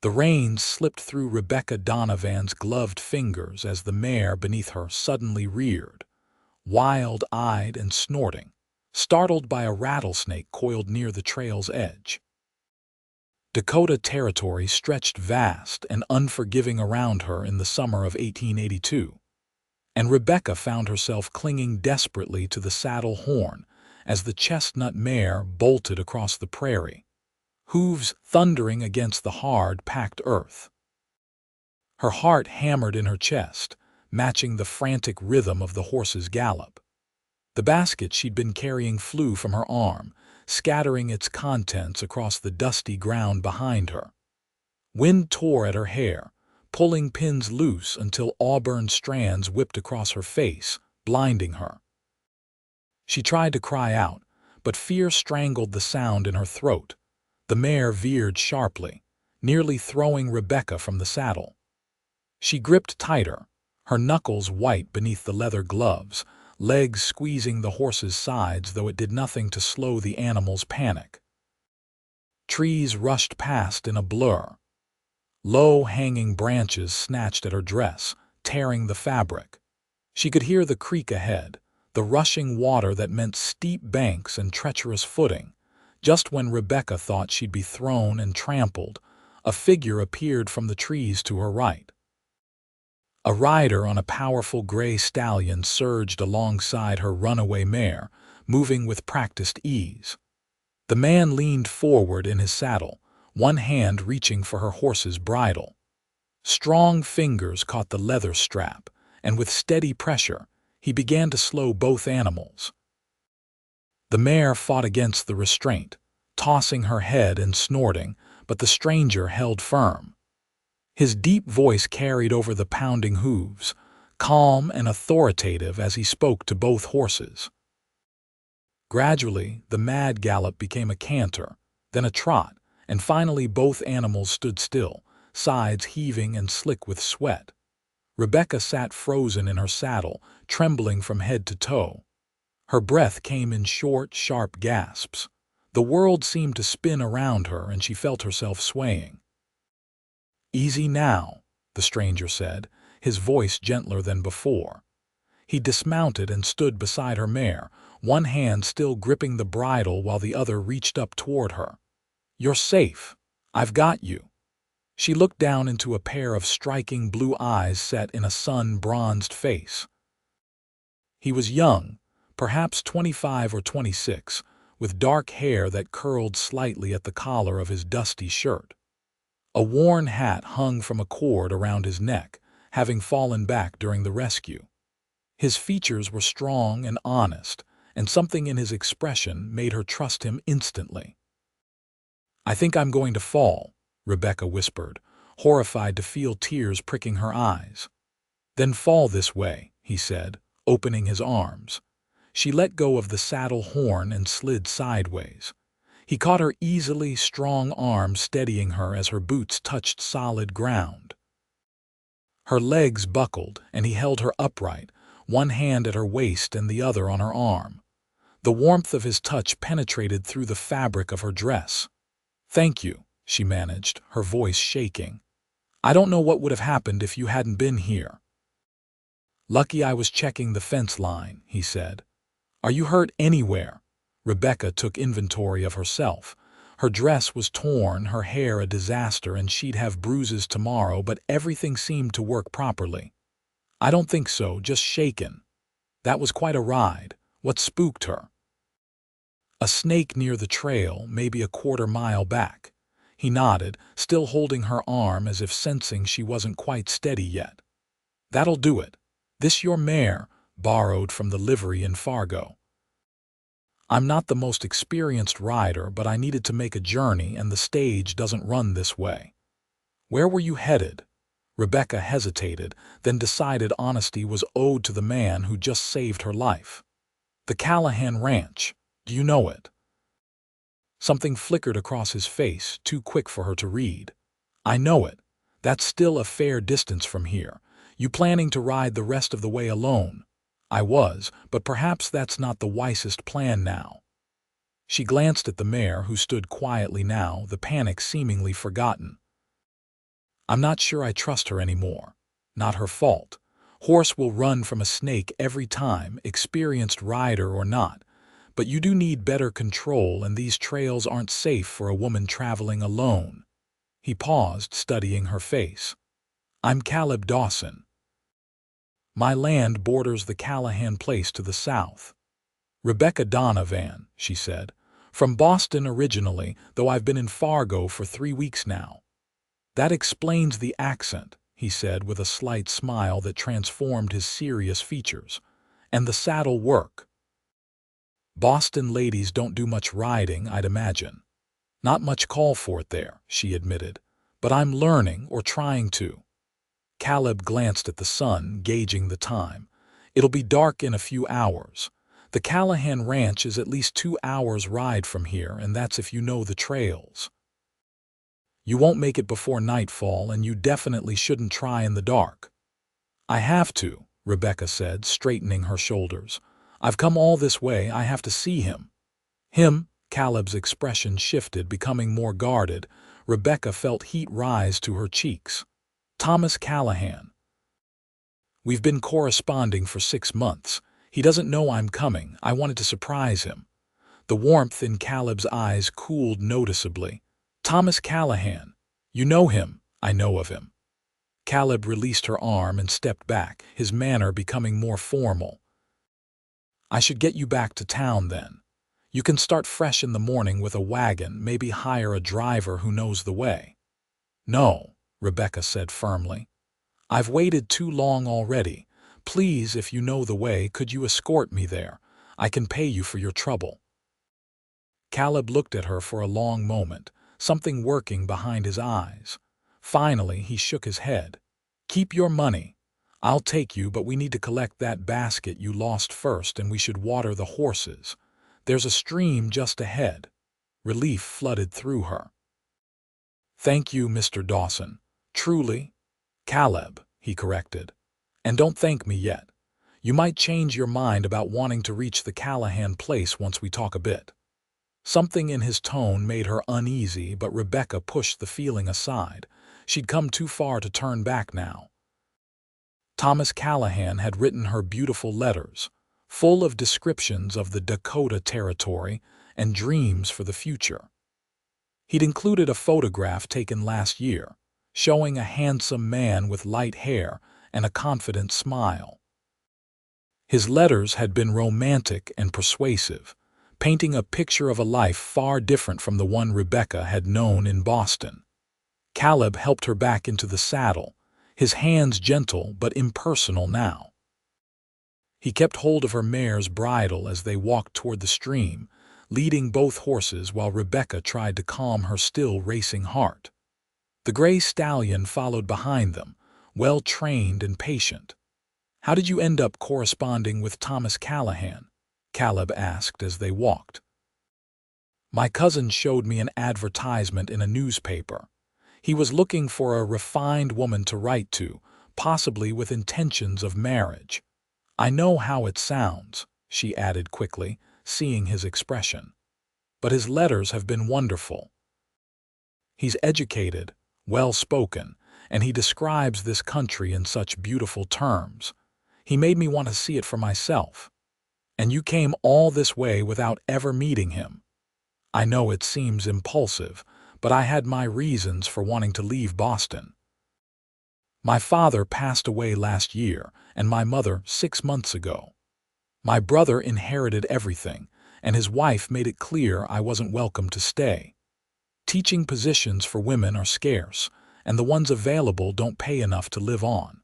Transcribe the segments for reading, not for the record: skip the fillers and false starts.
The reins slipped through Rebecca Donovan's gloved fingers as the mare beneath her suddenly reared, wild-eyed and snorting, startled by a rattlesnake coiled near the trail's edge. Dakota Territory stretched vast and unforgiving around her in the summer of 1882, and Rebecca found herself clinging desperately to the saddle horn as the chestnut mare bolted across the prairie, hooves thundering against the hard, packed earth. Her heart hammered in her chest, matching the frantic rhythm of the horse's gallop. The basket she'd been carrying flew from her arm, scattering its contents across the dusty ground behind her. Wind tore at her hair, pulling pins loose until auburn strands whipped across her face, blinding her. She tried to cry out, but fear strangled the sound in her throat. The mare veered sharply, nearly throwing Rebecca from the saddle. She gripped tighter, her knuckles white beneath the leather gloves, legs squeezing the horse's sides, though it did nothing to slow the animal's panic. Trees rushed past in a blur. Low-hanging branches snatched at her dress, tearing the fabric. She could hear the creek ahead, the rushing water that meant steep banks and treacherous footing. Just when Rebecca thought she'd be thrown and trampled, a figure appeared from the trees to her right. A rider on a powerful gray stallion surged alongside her runaway mare, moving with practiced ease. The man leaned forward in his saddle, one hand reaching for her horse's bridle. Strong fingers caught the leather strap, and with steady pressure, he began to slow both animals. The mare fought against the restraint, tossing her head and snorting, but the stranger held firm. His deep voice carried over the pounding hooves, calm and authoritative as he spoke to both horses. Gradually, the mad gallop became a canter, then a trot, and finally both animals stood still, sides heaving and slick with sweat. Rebecca sat frozen in her saddle, trembling from head to toe. Her breath came in short, sharp gasps. The world seemed to spin around her, and she felt herself swaying. "Easy now," the stranger said, his voice gentler than before. He dismounted and stood beside her mare, one hand still gripping the bridle while the other reached up toward her. "You're safe. I've got you." She looked down into a pair of striking blue eyes set in a sun-bronzed face. He was young, perhaps 25 or 26, with dark hair that curled slightly at the collar of his dusty shirt. A worn hat hung from a cord around his neck, having fallen back during the rescue. His features were strong and honest, and something in his expression made her trust him instantly. "I think I'm going to fall," Rebecca whispered, horrified to feel tears pricking her eyes. "Then fall this way," he said, opening his arms. She let go of the saddle horn and slid sideways. He caught her easily strong arm steadying her as her boots touched solid ground. Her legs buckled, and he held her upright, one hand at her waist and the other on her arm. The warmth of his touch penetrated through the fabric of her dress. "Thank you," she managed, her voice shaking. "I don't know what would have happened if you hadn't been here." "Lucky I was checking the fence line," he said. "Are you hurt anywhere?" Rebecca took inventory of herself. Her dress was torn, her hair a disaster, and she'd have bruises tomorrow, but everything seemed to work properly. "I don't think so, just shaken." "That was quite a ride. What spooked her?" "A snake near the trail, maybe a quarter-mile back." He nodded, still holding her arm as if sensing she wasn't quite steady yet. "That'll do it. This your mare, borrowed from the livery in Fargo." "I'm not the most experienced rider, but I needed to make a journey, and the stage doesn't run this way." "Where were you headed?" Rebecca hesitated, then decided honesty was owed to the man who just saved her life. "The Callahan Ranch. Do you know it?" Something flickered across his face, too quick for her to read. "I know it. That's still a fair distance from here. You planning to ride the rest of the way alone?" "I was, but perhaps that's not the wisest plan now." She glanced at the mare, who stood quietly now, the panic seemingly forgotten. I'm not sure I trust her anymore. Not her fault. Horse will run from a snake every time, experienced rider or not. But you do need better control, and these trails aren't safe for a woman traveling alone. He paused, studying her face. I'm Caleb Dawson. My land borders the Callahan place to the south. Rebecca Donovan, she said. From Boston originally, though I've been in Fargo for 3 weeks now. That explains the accent, he said with a slight smile that transformed his serious features. And the saddle work. Boston ladies don't do much riding, I'd imagine. Not much call for it there, she admitted. But I'm learning, or trying to. Caleb glanced at the sun, gauging the time. It'll be dark in a few hours. The Callahan Ranch is at least 2 hours' ride from here, and that's if you know the trails. You won't make it before nightfall, and you definitely shouldn't try in the dark. I have to, Rebecca said, straightening her shoulders. I've come all this way, I have to see him. Him? Caleb's expression shifted, becoming more guarded. Rebecca felt heat rise to her cheeks. Thomas Callahan. We've been corresponding for 6 months. He doesn't know I'm coming. I wanted to surprise him. The warmth in Caleb's eyes cooled noticeably. Thomas Callahan. You know him. I know of him. Caleb released her arm and stepped back, his manner becoming more formal. I should get you back to town then. You can start fresh in the morning with a wagon, maybe hire a driver who knows the way. No, Rebecca said firmly. I've waited too long already. Please, if you know the way, could you escort me there? I can pay you for your trouble. Caleb looked at her for a long moment, something working behind his eyes. Finally, he shook his head. Keep your money. I'll take you, but we need to collect that basket you lost first, and we should water the horses. There's a stream just ahead. Relief flooded through her. Thank you, Mr. Dawson. Truly. Caleb, he corrected. And don't thank me yet. You might change your mind about wanting to reach the Callahan place once we talk a bit. Something in his tone made her uneasy, but Rebecca pushed the feeling aside. She'd come too far to turn back now. Thomas Callahan had written her beautiful letters, full of descriptions of the Dakota Territory and dreams for the future. He'd included a photograph taken last year, showing a handsome man with light hair and a confident smile. His letters had been romantic and persuasive, painting a picture of a life far different from the one Rebecca had known in Boston. Caleb helped her back into the saddle, his hands gentle but impersonal now. He kept hold of her mare's bridle as they walked toward the stream, leading both horses while Rebecca tried to calm her still racing heart. The gray stallion followed behind them, well-trained and patient. How did you end up corresponding with Thomas Callahan? Caleb asked as they walked. My cousin showed me an advertisement in a newspaper. He was looking for a refined woman to write to, possibly with intentions of marriage. I know how it sounds, she added quickly, seeing his expression. But his letters have been wonderful. He's educated, well-spoken, and he describes this country in such beautiful terms. He made me want to see it for myself. And you came all this way without ever meeting him. I know it seems impulsive, but I had my reasons for wanting to leave Boston. My father passed away last year, and my mother 6 months ago. My brother inherited everything, and his wife made it clear I wasn't welcome to stay. Teaching positions for women are scarce, and the ones available don't pay enough to live on.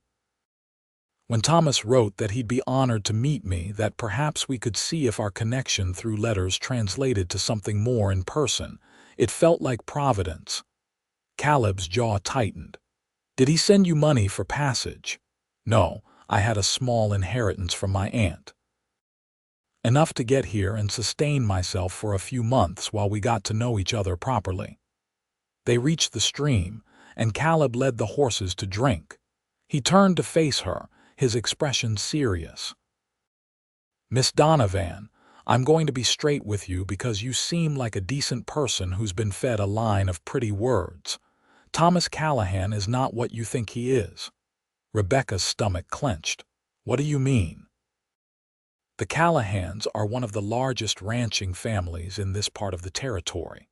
When Thomas wrote that he'd be honored to meet me, that perhaps we could see if our connection through letters translated to something more in person, it felt like providence. Caleb's jaw tightened. Did he send you money for passage? No, I had a small inheritance from my aunt. Enough to get here and sustain myself for a few months while we got to know each other properly. They reached the stream, and Caleb led the horses to drink. He turned to face her, his expression serious. Miss Donovan, I'm going to be straight with you because you seem like a decent person who's been fed a line of pretty words. Thomas Callahan is not what you think he is." Rebecca's stomach clenched. "What do you mean?" "The Callahans are one of the largest ranching families in this part of the territory.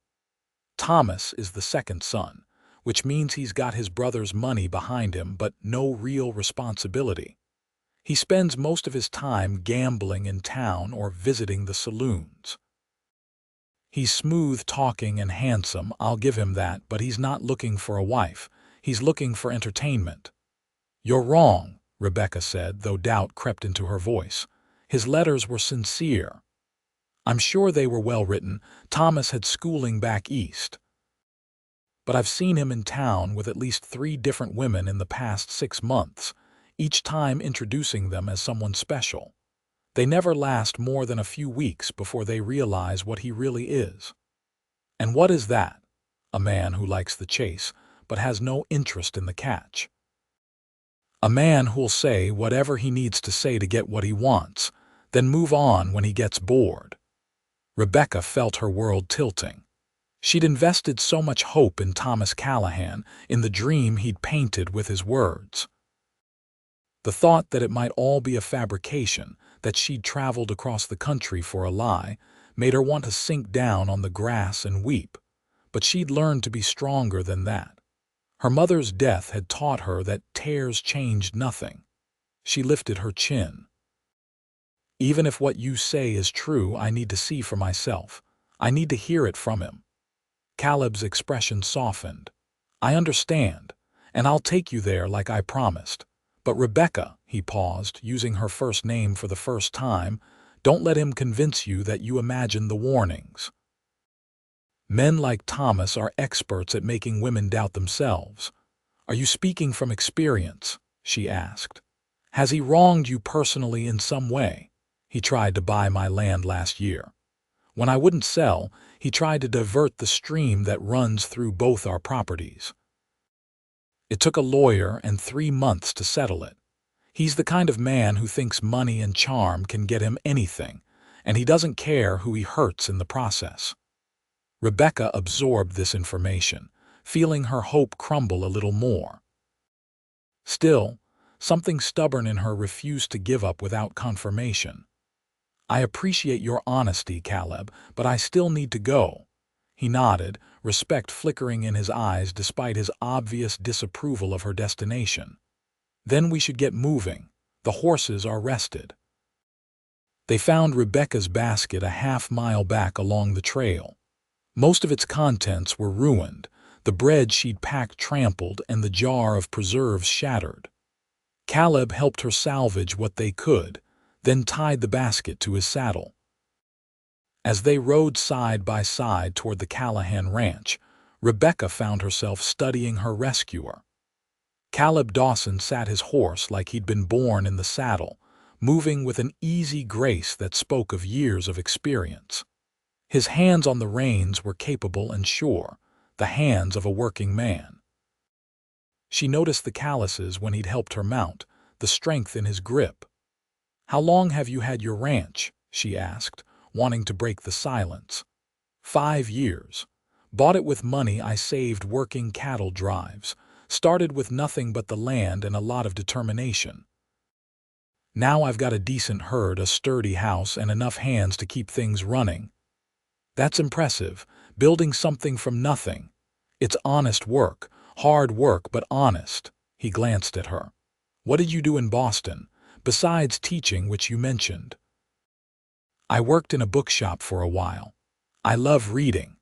Thomas is the second son, which means he's got his brother's money behind him but no real responsibility. He spends most of his time gambling in town or visiting the saloons. He's smooth-talking and handsome, I'll give him that, but he's not looking for a wife. He's looking for entertainment." "You're wrong," Rebecca said, though doubt crept into her voice. "His letters were sincere." "I'm sure they were well written. Thomas had schooling back east. But I've seen him in town with at least 3 different women in the past 6 months, each time introducing them as someone special. They never last more than a few weeks before they realize what he really is." "And what is that?" "A man who likes the chase, but has no interest in the catch. A man who'll say whatever he needs to say to get what he wants, then move on when he gets bored." Rebecca felt her world tilting. She'd invested so much hope in Thomas Callahan, in the dream he'd painted with his words. The thought that it might all be a fabrication, that she'd traveled across the country for a lie, made her want to sink down on the grass and weep. But she'd learned to be stronger than that. Her mother's death had taught her that tears changed nothing. She lifted her chin. "Even if what you say is true, I need to see for myself. I need to hear it from him." Caleb's expression softened. "I understand, and I'll take you there like I promised. But Rebecca," he paused, using her first name for the first time, "don't let him convince you that you imagine the warnings. Men like Thomas are experts at making women doubt themselves." "Are you speaking from experience?" she asked. "Has he wronged you personally in some way?" "He tried to buy my land last year. When I wouldn't sell, he tried to divert the stream that runs through both our properties. It took a lawyer and 3 months to settle it. He's the kind of man who thinks money and charm can get him anything, and he doesn't care who he hurts in the process." Rebecca absorbed this information, feeling her hope crumble a little more. Still, something stubborn in her refused to give up without confirmation. "I appreciate your honesty, Caleb, but I still need to go." He nodded, respect flickering in his eyes despite his obvious disapproval of her destination. "Then we should get moving. The horses are rested." They found Rebecca's basket a half-mile back along the trail. Most of its contents were ruined, the bread she'd packed trampled, and the jar of preserves shattered. Caleb helped her salvage what they could, then tied the basket to his saddle. As they rode side by side toward the Callahan ranch, Rebecca found herself studying her rescuer. Caleb Dawson sat his horse like he'd been born in the saddle, moving with an easy grace that spoke of years of experience. His hands on the reins were capable and sure, the hands of a working man. She noticed the calluses when he'd helped her mount, the strength in his grip. "How long have you had your ranch?" she asked, wanting to break the silence. 5 years. Bought it with money I saved working cattle drives. Started with nothing but the land and a lot of determination. Now I've got a decent herd, a sturdy house, and enough hands to keep things running." "That's impressive, building something from nothing. It's honest work, hard work but honest." He glanced at her. "What did you do in Boston, besides teaching, which you mentioned?" "I worked in a bookshop for a while. I love reading.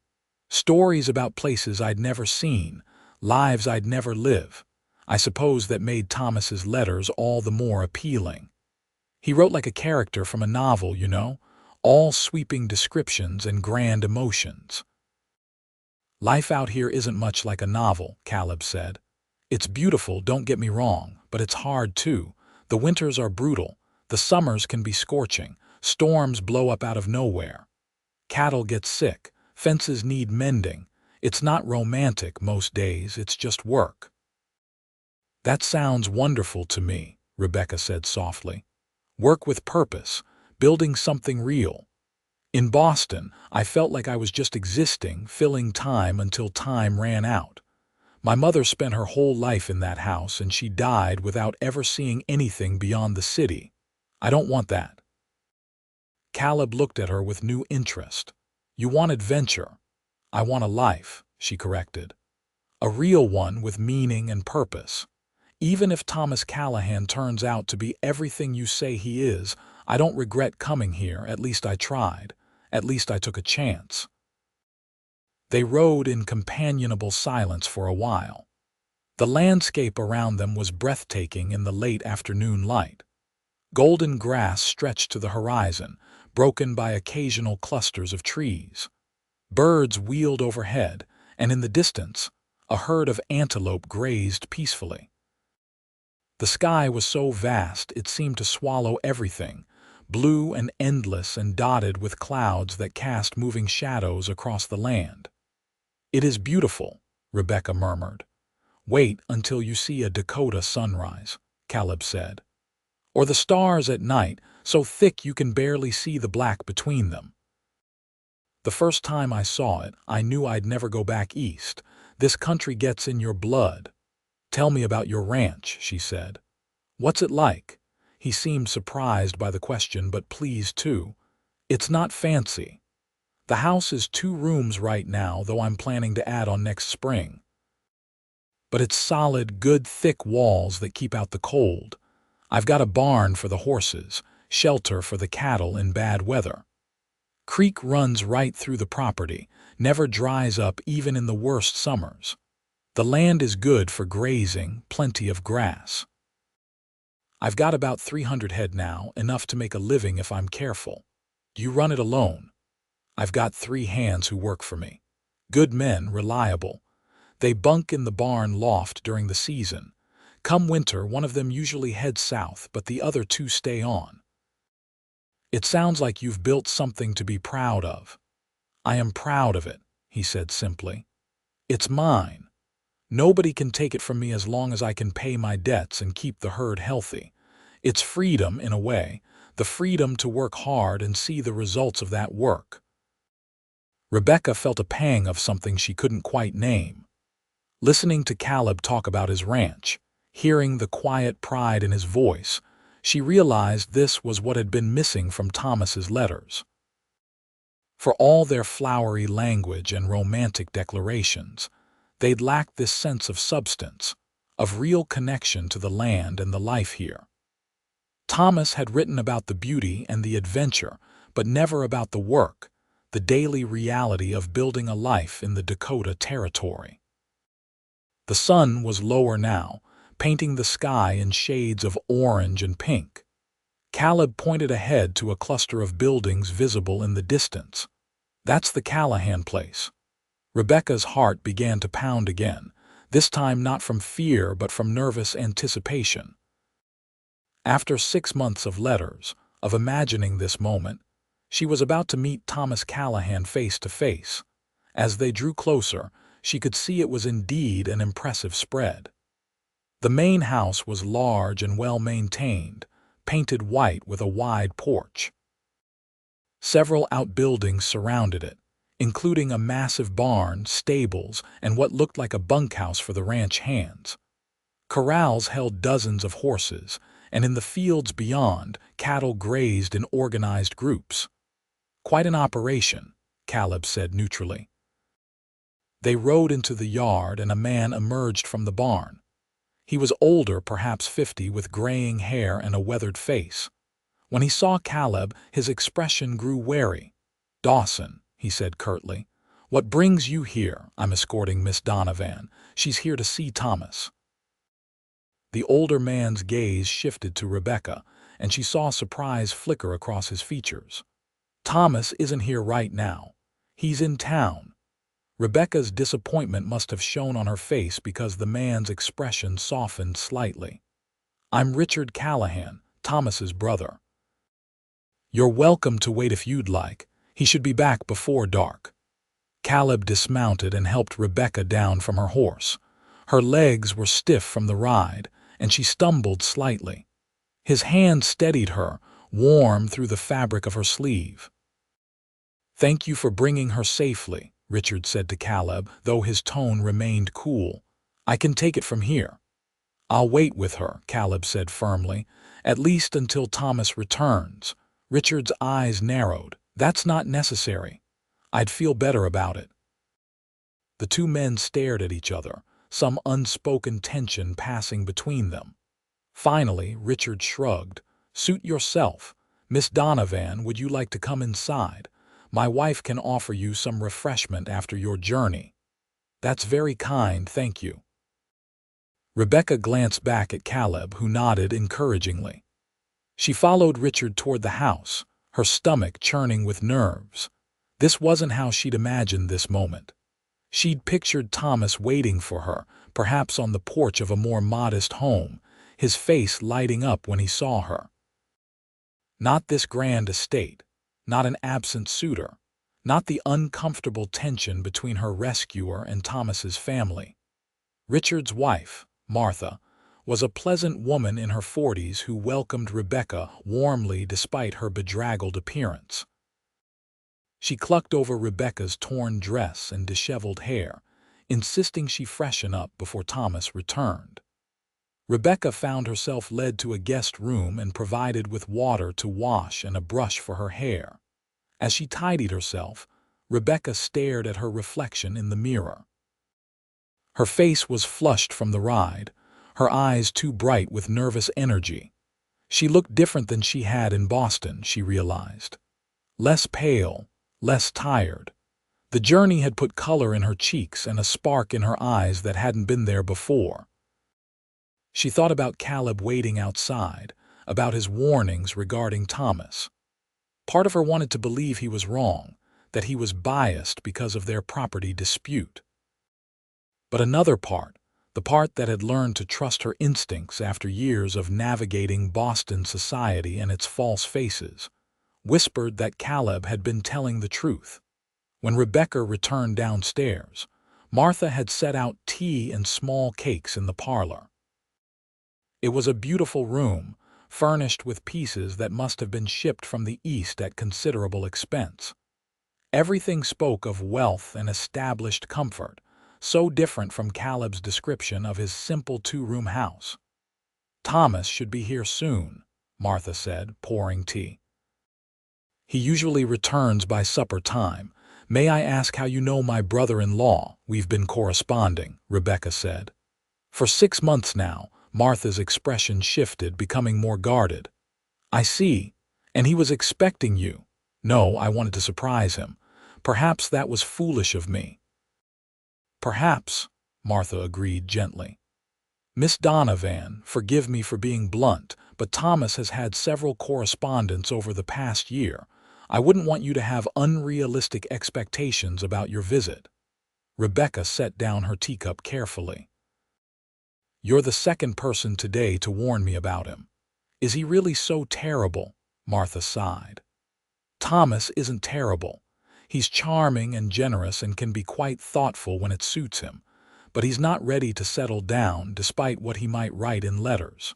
Stories about places I'd never seen, lives I'd never live. I suppose that made Thomas's letters all the more appealing. He wrote like a character from a novel, you know, all sweeping descriptions and grand emotions." "Life out here isn't much like a novel," Caleb said. "It's beautiful, don't get me wrong, but it's hard too. The winters are brutal. The summers can be scorching. Storms blow up out of nowhere. Cattle get sick. Fences need mending. It's not romantic most days, it's just work." "That sounds wonderful to me," Rebecca said softly. "Work with purpose, building something real. In Boston, I felt like I was just existing, filling time until time ran out. My mother spent her whole life in that house and she died without ever seeing anything beyond the city. I don't want that." Caleb looked at her with new interest. "You want adventure. I want a life," she corrected. "A real one with meaning and purpose. Even if Thomas Callahan turns out to be everything you say he is, I don't regret coming here. At least I tried. At least I took a chance." They rode in companionable silence for a while. The landscape around them was breathtaking in the late afternoon light. Golden grass stretched to the horizon, broken by occasional clusters of trees. Birds wheeled overhead, and in the distance, a herd of antelope grazed peacefully. The sky was so vast it seemed to swallow everything, blue and endless and dotted with clouds that cast moving shadows across the land. "It is beautiful," Rebecca murmured. "Wait until you see a Dakota sunrise," Caleb said. "Or the stars at night, so thick you can barely see the black between them." "The first time I saw it, I knew I'd never go back east. This country gets in your blood." "Tell me about your ranch," she said. "What's it like?" He seemed surprised by the question, but pleased too. "It's not fancy. The house is 2 rooms right now, though I'm planning to add on next spring. But it's solid, good, thick walls that keep out the cold. I've got a barn for the horses, shelter for the cattle in bad weather. Creek runs right through the property, never dries up even in the worst summers. The land is good for grazing, plenty of grass. I've got about 300 head now, enough to make a living if I'm careful. Do you run it alone?" "I've got 3 hands who work for me. Good men, reliable. They bunk in the barn loft during the season. Come winter, one of them usually heads south, but the other 2 stay on." "It sounds like you've built something to be proud of." "I am proud of it," he said simply. "It's mine. Nobody can take it from me as long as I can pay my debts and keep the herd healthy. It's freedom, in a way, the freedom to work hard and see the results of that work." Rebecca felt a pang of something she couldn't quite name. Listening to Caleb talk about his ranch, hearing the quiet pride in his voice, she realized this was what had been missing from Thomas's letters. For all their flowery language and romantic declarations, they'd lacked this sense of substance, of real connection to the land and the life here. Thomas had written about the beauty and the adventure, but never about the work, the daily reality of building a life in the Dakota Territory. The sun was lower now, painting the sky in shades of orange and pink. Caleb pointed ahead to a cluster of buildings visible in the distance. "That's the Callahan place." Rebecca's heart began to pound again, this time not from fear but from nervous anticipation. After 6 months of letters, of imagining this moment, she was about to meet Thomas Callahan face to face. As they drew closer, she could see it was indeed an impressive spread. The main house was large and well-maintained, painted white with a wide porch. Several outbuildings surrounded it, including a massive barn, stables, and what looked like a bunkhouse for the ranch hands. Corrals held dozens of horses, and in the fields beyond, cattle grazed in organized groups. "Quite an operation," Caleb said neutrally. They rode into the yard and a man emerged from the barn. He was older, perhaps 50, with graying hair and a weathered face. When he saw Caleb, his expression grew wary. "Dawson," he said curtly. "What brings you here?" "I'm escorting Miss Donovan. She's here to see Thomas." The older man's gaze shifted to Rebecca, and she saw surprise flicker across his features. "Thomas isn't here right now. He's in town." Rebecca's disappointment must have shown on her face because the man's expression softened slightly. "I'm Richard Callahan, Thomas's brother." "You're welcome to wait if you'd like. He should be back before dark." Caleb dismounted and helped Rebecca down from her horse. Her legs were stiff from the ride, and she stumbled slightly. His hand steadied her, warm through the fabric of her sleeve. "Thank you for bringing her safely," Richard said to Caleb, though his tone remained cool. I can take it from here. I'll wait with her, Caleb said firmly, at least until Thomas returns. Richard's eyes narrowed. That's not necessary. I'd feel better about it. The two men stared at each other, some unspoken tension passing between them. Finally, Richard shrugged. Suit yourself. Miss Donovan, would you like to come inside? My wife can offer you some refreshment after your journey. That's very kind, thank you. Rebecca glanced back at Caleb, who nodded encouragingly. She followed Richard toward the house, her stomach churning with nerves. This wasn't how she'd imagined this moment. She'd pictured Thomas waiting for her, perhaps on the porch of a more modest home, his face lighting up when he saw her. Not this grand estate, not an absent suitor, not the uncomfortable tension between her rescuer and Thomas's family. Richard's wife, Martha, was a pleasant woman in her 40s who welcomed Rebecca warmly despite her bedraggled appearance. She clucked over Rebecca's torn dress and disheveled hair, insisting she freshen up before Thomas returned. Rebecca found herself led to a guest room and provided with water to wash and a brush for her hair. As she tidied herself, Rebecca stared at her reflection in the mirror. Her face was flushed from the ride, her eyes too bright with nervous energy. She looked different than she had in Boston, she realized. Less pale, less tired. The journey had put color in her cheeks and a spark in her eyes that hadn't been there before. She thought about Caleb waiting outside, about his warnings regarding Thomas. Part of her wanted to believe he was wrong, that he was biased because of their property dispute. But another part, the part that had learned to trust her instincts after years of navigating Boston society and its false faces, whispered that Caleb had been telling the truth. When Rebecca returned downstairs, Martha had set out tea and small cakes in the parlor. It was a beautiful room, furnished with pieces that must have been shipped from the East at considerable expense. Everything spoke of wealth and established comfort, so different from Caleb's description of his simple two-room house. Thomas should be here soon, Martha said, pouring tea. He usually returns by supper time. May I ask how you know my brother-in-law? We've been corresponding, Rebecca said. For 6 months now, Martha's expression shifted, becoming more guarded. I see. And he was expecting you. No, I wanted to surprise him. Perhaps that was foolish of me. Perhaps, Martha agreed gently. Miss Donovan, forgive me for being blunt, but Thomas has had several correspondents over the past year. I wouldn't want you to have unrealistic expectations about your visit. Rebecca set down her teacup carefully. You're the second person today to warn me about him. Is he really so terrible? Martha sighed. Thomas isn't terrible. He's charming and generous and can be quite thoughtful when it suits him, but he's not ready to settle down despite what he might write in letters.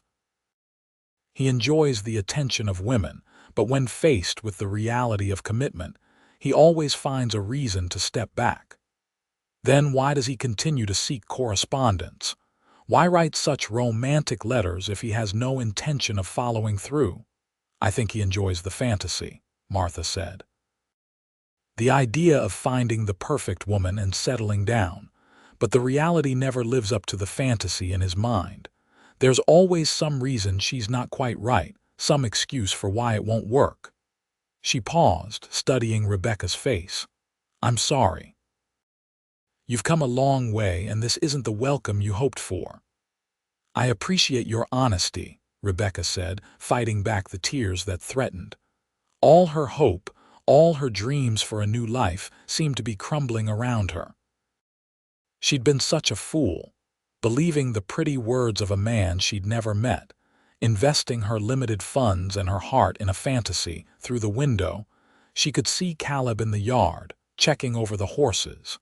He enjoys the attention of women, but when faced with the reality of commitment, he always finds a reason to step back. Then why does he continue to seek correspondence? Why write such romantic letters if he has no intention of following through? I think he enjoys the fantasy, Martha said. The idea of finding the perfect woman and settling down, but the reality never lives up to the fantasy in his mind. There's always some reason she's not quite right, some excuse for why it won't work. She paused, studying Rebecca's face. I'm sorry. You've come a long way, and this isn't the welcome you hoped for. I appreciate your honesty, Rebecca said, fighting back the tears that threatened. All her hope, all her dreams for a new life seemed to be crumbling around her. She'd been such a fool, believing the pretty words of a man she'd never met, investing her limited funds and her heart in a fantasy. Through the window, she could see Caleb in the yard, checking over the horses.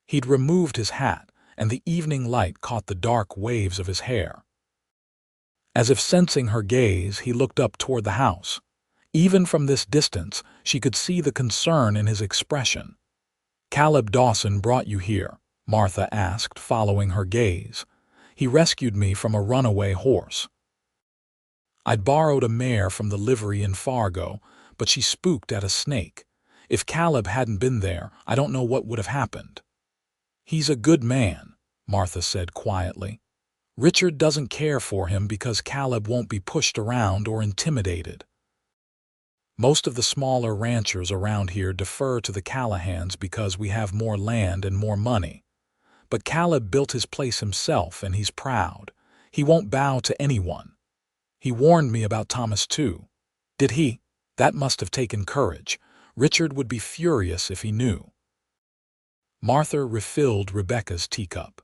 He'd removed his hat, and the evening light caught the dark waves of his hair. As if sensing her gaze, he looked up toward the house. Even from this distance, she could see the concern in his expression. Caleb Dawson brought you here, Martha asked, following her gaze. "He rescued me from a runaway horse. I'd borrowed a mare from the livery in Fargo, but she spooked at a snake. If Caleb hadn't been there, I don't know what would have happened." "He's a good man," Martha said quietly. "Richard doesn't care for him because Caleb won't be pushed around or intimidated. Most of the smaller ranchers around here defer to the Callahans because we have more land and more money. But Caleb built his place himself and he's proud. He won't bow to anyone. He warned me about Thomas too." "Did he?" "That must have taken courage. Richard would be furious if he knew." Martha refilled Rebecca's teacup.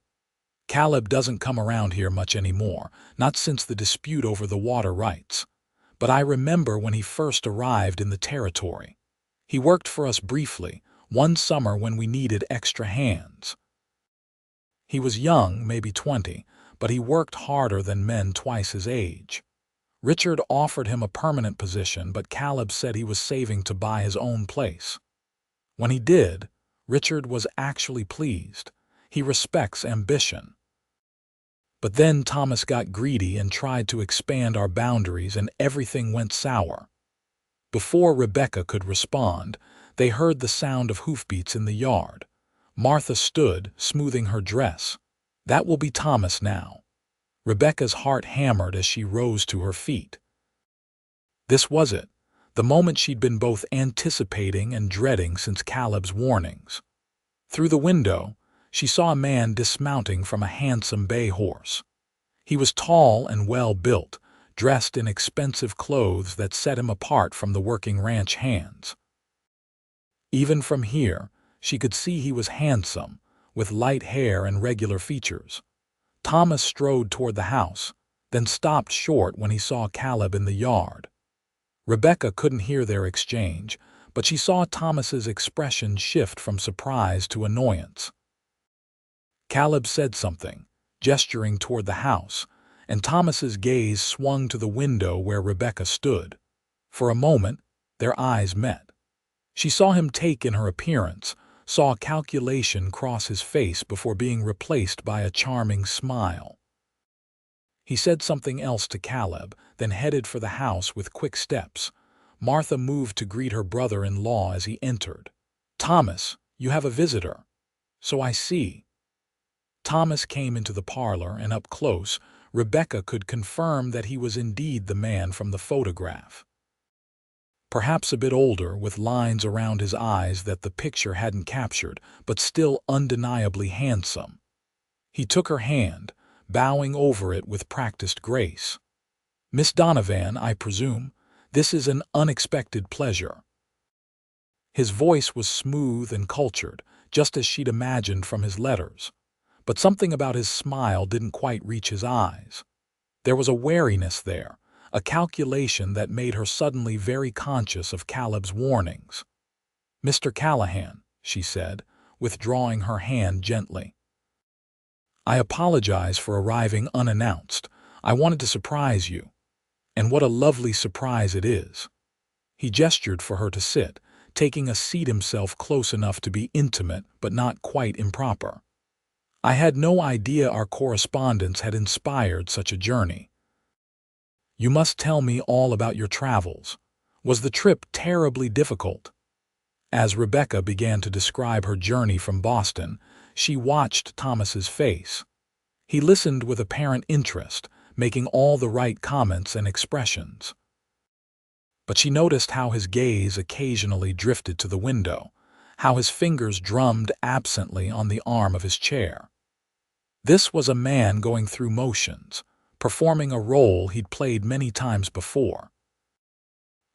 "Caleb doesn't come around here much anymore, not since the dispute over the water rights. But I remember when he first arrived in the territory. He worked for us briefly, one summer when we needed extra hands. He was young, maybe 20, but he worked harder than men twice his age. Richard offered him a permanent position, but Caleb said he was saving to buy his own place. When he did, Richard was actually pleased. He respects ambition. But then Thomas got greedy and tried to expand our boundaries, and everything went sour." Before Rebecca could respond, they heard the sound of hoofbeats in the yard. Martha stood, smoothing her dress. "That will be Thomas now." Rebecca's heart hammered as she rose to her feet. This was it, the moment she'd been both anticipating and dreading since Caleb's warnings. Through the window, she saw a man dismounting from a handsome bay horse. He was tall and well-built, dressed in expensive clothes that set him apart from the working ranch hands. Even from here, she could see he was handsome, with light hair and regular features. Thomas strode toward the house, then stopped short when he saw Caleb in the yard. Rebecca couldn't hear their exchange, but she saw Thomas's expression shift from surprise to annoyance. Caleb said something, gesturing toward the house, and Thomas's gaze swung to the window where Rebecca stood. For a moment, their eyes met. She saw him take in her appearance, saw calculation cross his face before being replaced by a charming smile. He said something else to Caleb, then headed for the house with quick steps. Martha moved to greet her brother-in-law as he entered. "Thomas, you have a visitor." "So I see." Thomas came into the parlor, and up close, Rebecca could confirm that he was indeed the man from the photograph. Perhaps a bit older, with lines around his eyes that the picture hadn't captured, but still undeniably handsome. He took her hand, bowing over it with practiced grace. "Miss Donovan, I presume. This is an unexpected pleasure." His voice was smooth and cultured, just as she'd imagined from his letters. But something about his smile didn't quite reach his eyes. There was a wariness there, a calculation that made her suddenly very conscious of Caleb's warnings. "Mr. Callahan," she said, withdrawing her hand gently. "I apologize for arriving unannounced. I wanted to surprise you. And what a lovely surprise it is." He gestured for her to sit, taking a seat himself close enough to be intimate but not quite improper. "I had no idea our correspondence had inspired such a journey. You must tell me all about your travels. Was the trip terribly difficult?" As Rebecca began to describe her journey from Boston, she watched Thomas's face. He listened with apparent interest, making all the right comments and expressions. But she noticed how his gaze occasionally drifted to the window, how his fingers drummed absently on the arm of his chair. This was a man going through motions, performing a role he'd played many times before.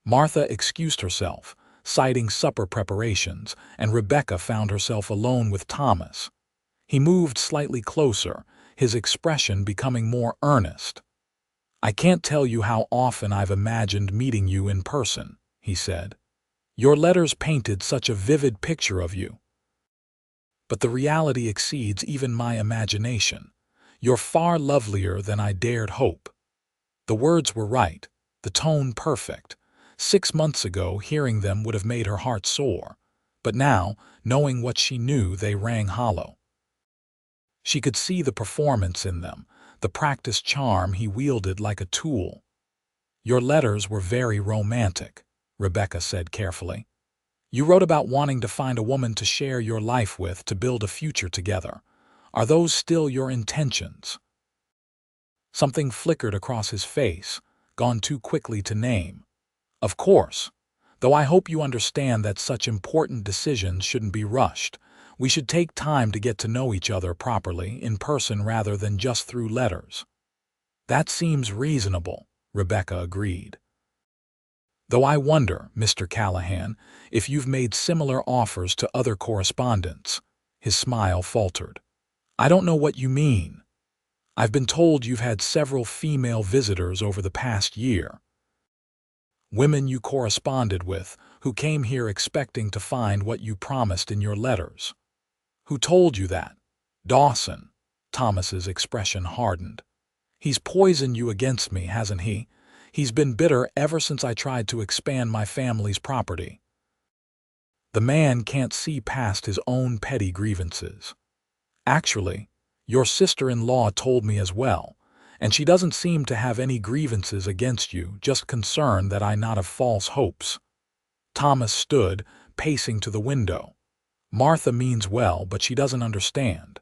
Martha excused herself, citing supper preparations, and Rebecca found herself alone with Thomas. He moved slightly closer, his expression becoming more earnest. "I can't tell you how often I've imagined meeting you in person," he said. "Your letters painted such a vivid picture of you. But the reality exceeds even my imagination. You're far lovelier than I dared hope." The words were right, the tone perfect. 6 months ago, hearing them would have made her heart soar. But now, knowing what she knew, they rang hollow. She could see the performance in them, the practiced charm he wielded like a tool. "Your letters were very romantic," Rebecca said carefully. "You wrote about wanting to find a woman to share your life with, to build a future together. Are those still your intentions?" Something flickered across his face, gone too quickly to name. "Of course. Though I hope you understand that such important decisions shouldn't be rushed. We should take time to get to know each other properly, in person rather than just through letters." "That seems reasonable," Rebecca agreed. "Though I wonder, Mr. Callahan, if you've made similar offers to other correspondents." His smile faltered. "I don't know what you mean." "I've been told you've had several female visitors over the past year. Women you corresponded with, who came here expecting to find what you promised in your letters." "Who told you that?" "Dawson." Thomas's expression hardened. "He's poisoned you against me, hasn't he? He's been bitter ever since I tried to expand my family's property." "The man can't see past his own petty grievances. Actually, your sister-in-law told me as well, and she doesn't seem to have any grievances against you, just concerned that I not have false hopes." Thomas stood, pacing to the window. "Martha means well, but she doesn't understand.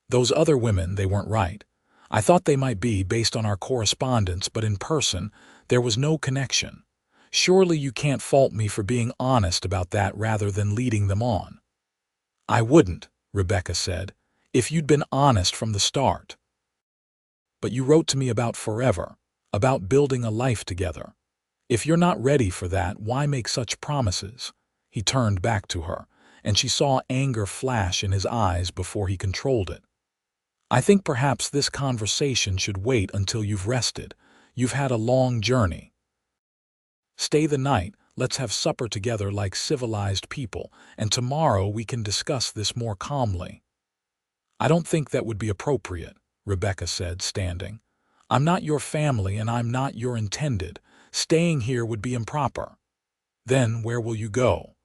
Those other women, they weren't right. I thought they might be based on our correspondence, but in person, there was no connection. Surely you can't fault me for being honest about that rather than leading them on." "I wouldn't," Rebecca said, "if you'd been honest from the start. But you wrote to me about forever, about building a life together. If you're not ready for that, why make such promises?" He turned back to her, and she saw anger flash in his eyes before he controlled it. "I think perhaps this conversation should wait until you've rested. You've had a long journey. Stay the night, let's have supper together like civilized people, and tomorrow we can discuss this more calmly." "I don't think that would be appropriate," Rebecca said, standing. "I'm not your family and I'm not your intended. Staying here would be improper." "Then where will you go?"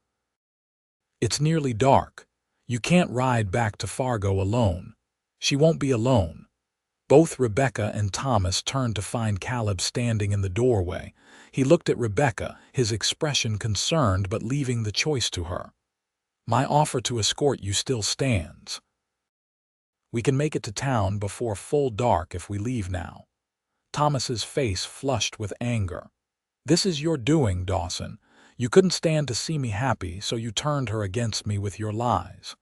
"It's nearly dark. You can't ride back to Fargo alone." "She won't be alone." Both Rebecca and Thomas turned to find Caleb standing in the doorway. He looked at Rebecca, his expression concerned but leaving the choice to her. "My offer to escort you still stands. We can make it to town before full dark if we leave now." Thomas's face flushed with anger. "This is your doing, Dawson. You couldn't stand to see me happy, so you turned her against me with your lies."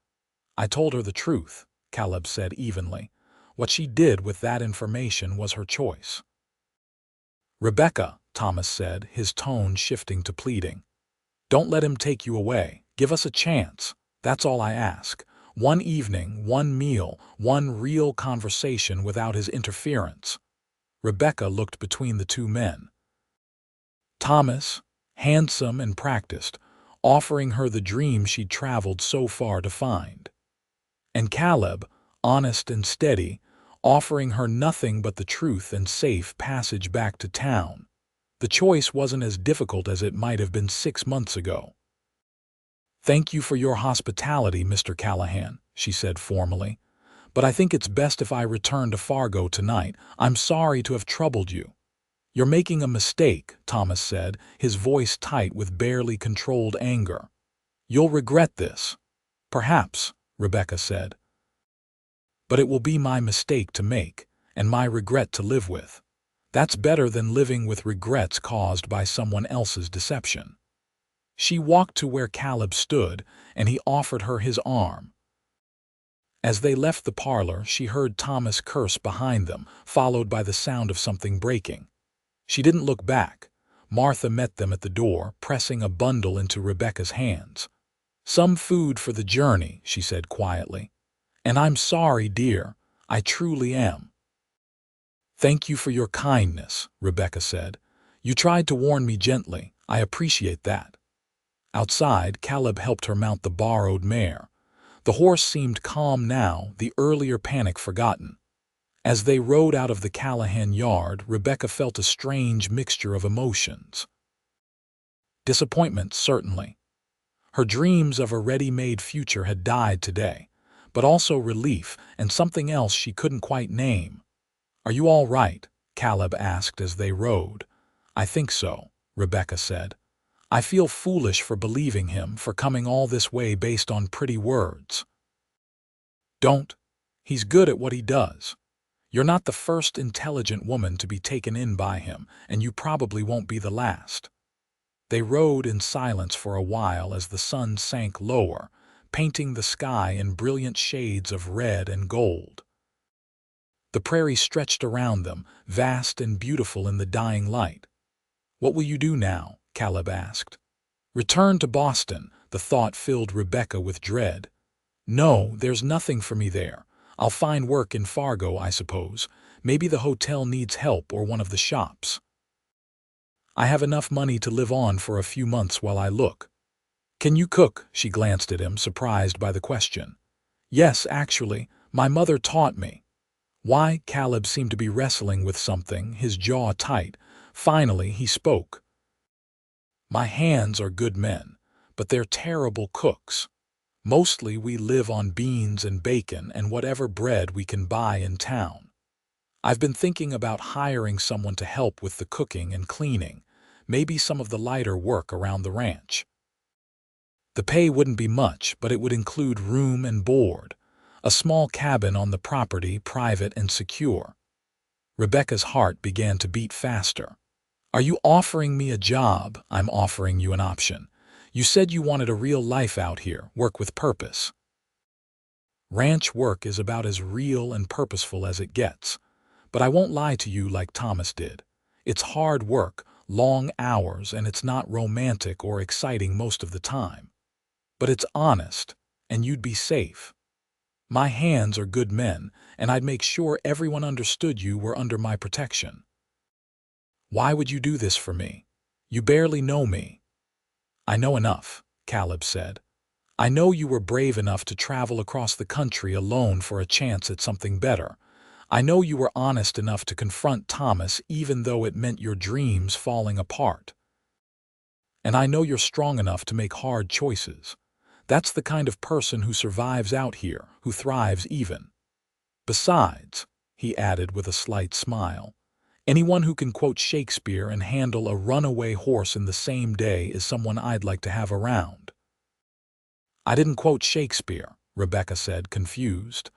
"I told her the truth," Caleb said evenly. "What she did with that information was her choice." "Rebecca," Thomas said, his tone shifting to pleading. "Don't let him take you away. Give us a chance. That's all I ask. One evening, one meal, one real conversation without his interference." Rebecca looked between the two men. Thomas, handsome and practiced, offering her the dream she'd traveled so far to find. And Caleb, honest and steady, offering her nothing but the truth and safe passage back to town. The choice wasn't as difficult as it might have been 6 months ago. "Thank you for your hospitality, Mr. Callahan," she said formally. "But I think it's best if I return to Fargo tonight. I'm sorry to have troubled you." "You're making a mistake," Thomas said, his voice tight with barely controlled anger. "You'll regret this." "Perhaps," Rebecca said. "But it will be my mistake to make, and my regret to live with. That's better than living with regrets caused by someone else's deception." She walked to where Caleb stood, and he offered her his arm. As they left the parlor, she heard Thomas curse behind them, followed by the sound of something breaking. She didn't look back. Martha met them at the door, pressing a bundle into Rebecca's hands. "Some food for the journey," she said quietly. "And I'm sorry, dear. I truly am." "Thank you for your kindness," Rebecca said. "You tried to warn me gently. I appreciate that." Outside, Caleb helped her mount the borrowed mare. The horse seemed calm now, the earlier panic forgotten. As they rode out of the Callahan yard, Rebecca felt a strange mixture of emotions. Disappointment, certainly. Her dreams of a ready-made future had died today, but also relief and something else she couldn't quite name. "Are you all right?" Caleb asked as they rode. "I think so," Rebecca said. "I feel foolish for believing him, for coming all this way based on pretty words." "Don't. He's good at what he does. You're not the first intelligent woman to be taken in by him, and you probably won't be the last." They rode in silence for a while as the sun sank lower, painting the sky in brilliant shades of red and gold. The prairie stretched around them, vast and beautiful in the dying light. "What will you do now?" Caleb asked. "Return to Boston," the thought filled Rebecca with dread. "No, there's nothing for me there. I'll find work in Fargo, I suppose. Maybe the hotel needs help or one of the shops. I have enough money to live on for a few months while I look." "Can you cook?" She glanced at him, surprised by the question. "Yes, actually. My mother taught me." "Why?" Caleb seemed to be wrestling with something, his jaw tight. Finally, he spoke. "My hands are good men, but they're terrible cooks. Mostly we live on beans and bacon and whatever bread we can buy in town. I've been thinking about hiring someone to help with the cooking and cleaning, maybe some of the lighter work around the ranch. The pay wouldn't be much, but it would include room and board, a small cabin on the property, private and secure." Rebecca's heart began to beat faster. "Are you offering me a job?" "I'm offering you an option. You said you wanted a real life out here, work with purpose." "Ranch work is about as real and purposeful as it gets. But I won't lie to you like Thomas did. It's hard work, long hours, and it's not romantic or exciting most of the time. But it's honest, and you'd be safe. My hands are good men, and I'd make sure everyone understood you were under my protection." "Why would you do this for me? You barely know me." "I know enough," Caleb said. "I know you were brave enough to travel across the country alone for a chance at something better. I know you were honest enough to confront Thomas even though it meant your dreams falling apart. And I know you're strong enough to make hard choices. That's the kind of person who survives out here, who thrives even. Besides," he added with a slight smile, "anyone who can quote Shakespeare and handle a runaway horse in the same day is someone I'd like to have around." "I didn't quote Shakespeare," Rebecca said, confused.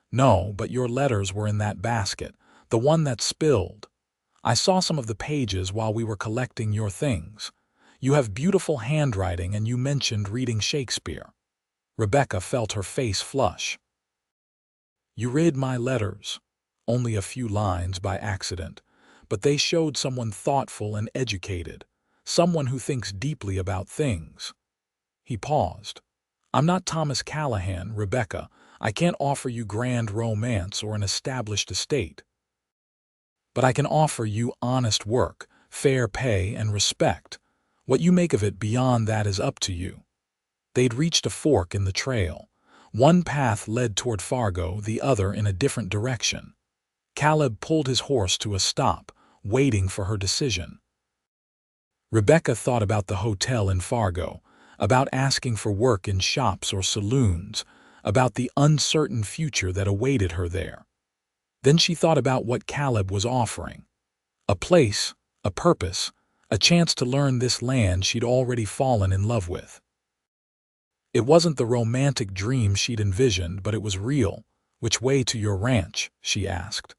"No, but your letters were in that basket, the one that spilled. I saw some of the pages while we were collecting your things. You have beautiful handwriting and you mentioned reading Shakespeare." Rebecca felt her face flush. "You read my letters. Only a few lines by accident, but they showed someone thoughtful and educated, someone who thinks deeply about things." He paused. "I'm not Thomas Callahan, Rebecca. I can't offer you grand romance or an established estate. But I can offer you honest work, fair pay, and respect. What you make of it beyond that is up to you." They'd reached a fork in the trail. One path led toward Fargo, the other in a different direction. Caleb pulled his horse to a stop, waiting for her decision. Rebecca thought about the hotel in Fargo, about asking for work in shops or saloons, about the uncertain future that awaited her there. Then she thought about what Caleb was offering. A place, a purpose, a chance to learn this land she'd already fallen in love with. It wasn't the romantic dream she'd envisioned, but it was real. "Which way to your ranch?" she asked.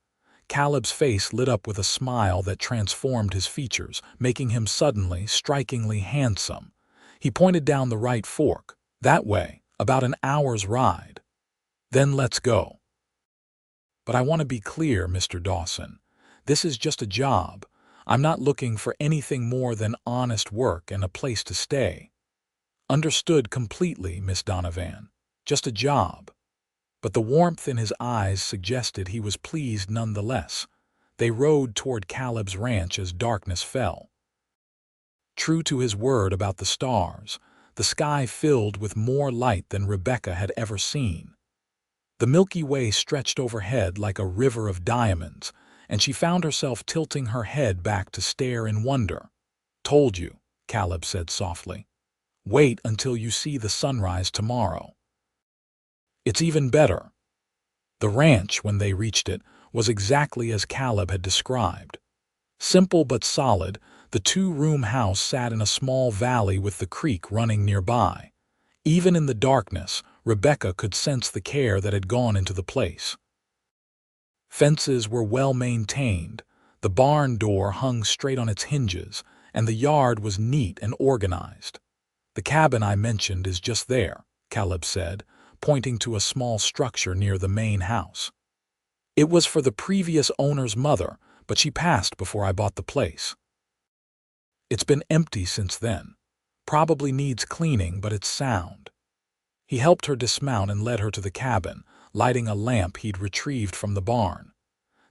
Caleb's face lit up with a smile that transformed his features, making him suddenly, strikingly handsome. He pointed down the right fork. "That way, about an hour's ride." "Then let's go." "But I want to be clear, Mr. Dawson. This is just a job. I'm not looking for anything more than honest work and a place to stay." "Understood completely, Miss Donovan. Just a job." But the warmth in his eyes suggested he was pleased nonetheless. They rode toward Caleb's ranch as darkness fell. True to his word about the stars, the sky filled with more light than Rebecca had ever seen. The Milky Way stretched overhead like a river of diamonds, and she found herself tilting her head back to stare in wonder. "Told you," Caleb said softly. "Wait until you see the sunrise tomorrow." It's even better. The ranch, when they reached it, was exactly as Caleb had described. Simple but solid, the two-room house sat in a small valley with the creek running nearby. Even in the darkness, Rebecca could sense the care that had gone into the place. Fences were well maintained, the barn door hung straight on its hinges, and the yard was neat and organized. "The cabin I mentioned is just there," Caleb said, pointing to a small structure near the main house. "It was for the previous owner's mother, but she passed before I bought the place. It's been empty since then. Probably needs cleaning, but it's sound." He helped her dismount and led her to the cabin, lighting a lamp he'd retrieved from the barn.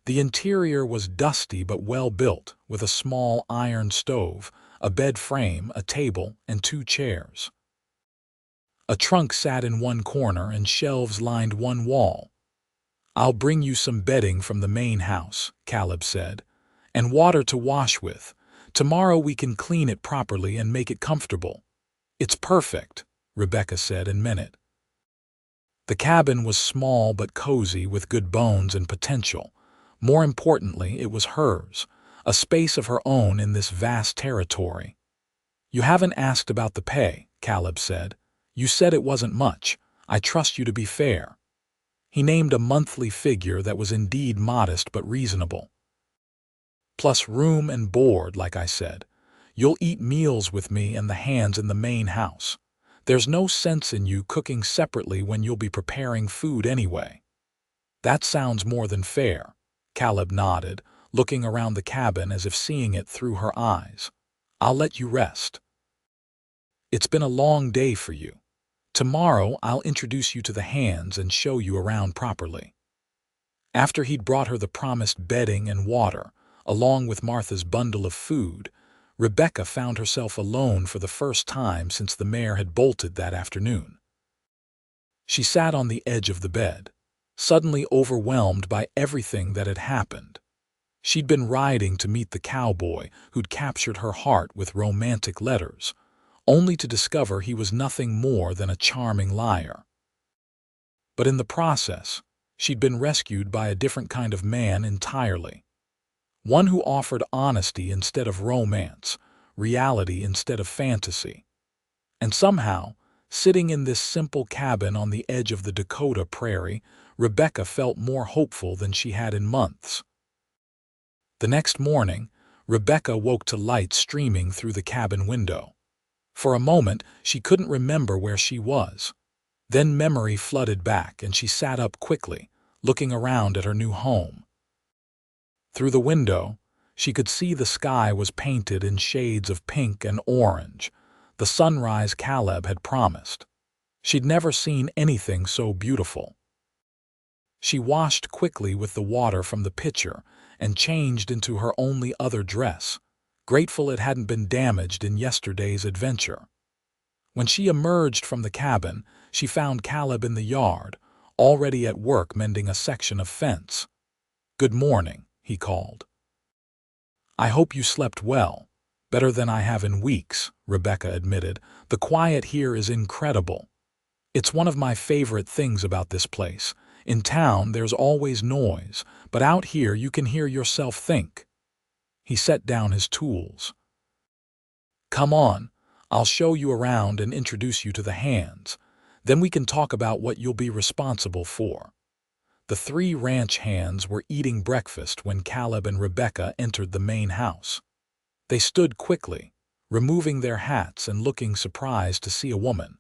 The interior was dusty but well built, with a small iron stove, a bed frame, a table, and 2 chairs. A trunk sat in one corner and shelves lined one wall. "I'll bring you some bedding from the main house," Caleb said, "and water to wash with. Tomorrow we can clean it properly and make it comfortable." "It's perfect," Rebecca said and meant it. The cabin was small but cozy, with good bones and potential. More importantly, it was hers, a space of her own in this vast territory. "You haven't asked about the pay," Caleb said. "You said it wasn't much. I trust you to be fair." He named a monthly figure that was indeed modest but reasonable. "Plus room and board, like I said. You'll eat meals with me and the hands in the main house. There's no sense in you cooking separately when you'll be preparing food anyway." "That sounds more than fair," Caleb nodded, looking around the cabin as if seeing it through her eyes. "I'll let you rest. It's been a long day for you. Tomorrow I'll introduce you to the hands and show you around properly." After he'd brought her the promised bedding and water, along with Martha's bundle of food, Rebecca found herself alone for the first time since the mare had bolted that afternoon. She sat on the edge of the bed, suddenly overwhelmed by everything that had happened. She'd been riding to meet the cowboy who'd captured her heart with romantic letters, only to discover he was nothing more than a charming liar. But in the process, she'd been rescued by a different kind of man entirely. One who offered honesty instead of romance, reality instead of fantasy. And somehow, sitting in this simple cabin on the edge of the Dakota prairie, Rebecca felt more hopeful than she had in months. The next morning, Rebecca woke to light streaming through the cabin window. For a moment, she couldn't remember where she was. Then memory flooded back and she sat up quickly, looking around at her new home. Through the window, she could see the sky was painted in shades of pink and orange, the sunrise Caleb had promised. She'd never seen anything so beautiful. She washed quickly with the water from the pitcher and changed into her only other dress, grateful it hadn't been damaged in yesterday's adventure. When she emerged from the cabin, she found Caleb in the yard, already at work mending a section of fence. "Good morning," he called. "I hope you slept well. Better than I have in weeks," Rebecca admitted. "The quiet here is incredible. It's one of my favorite things about this place. In town, there's always noise, but out here you can hear yourself think." He set down his tools. "Come on, I'll show you around and introduce you to the hands. Then we can talk about what you'll be responsible for." The 3 ranch hands were eating breakfast when Caleb and Rebecca entered the main house. They stood quickly, removing their hats and looking surprised to see a woman.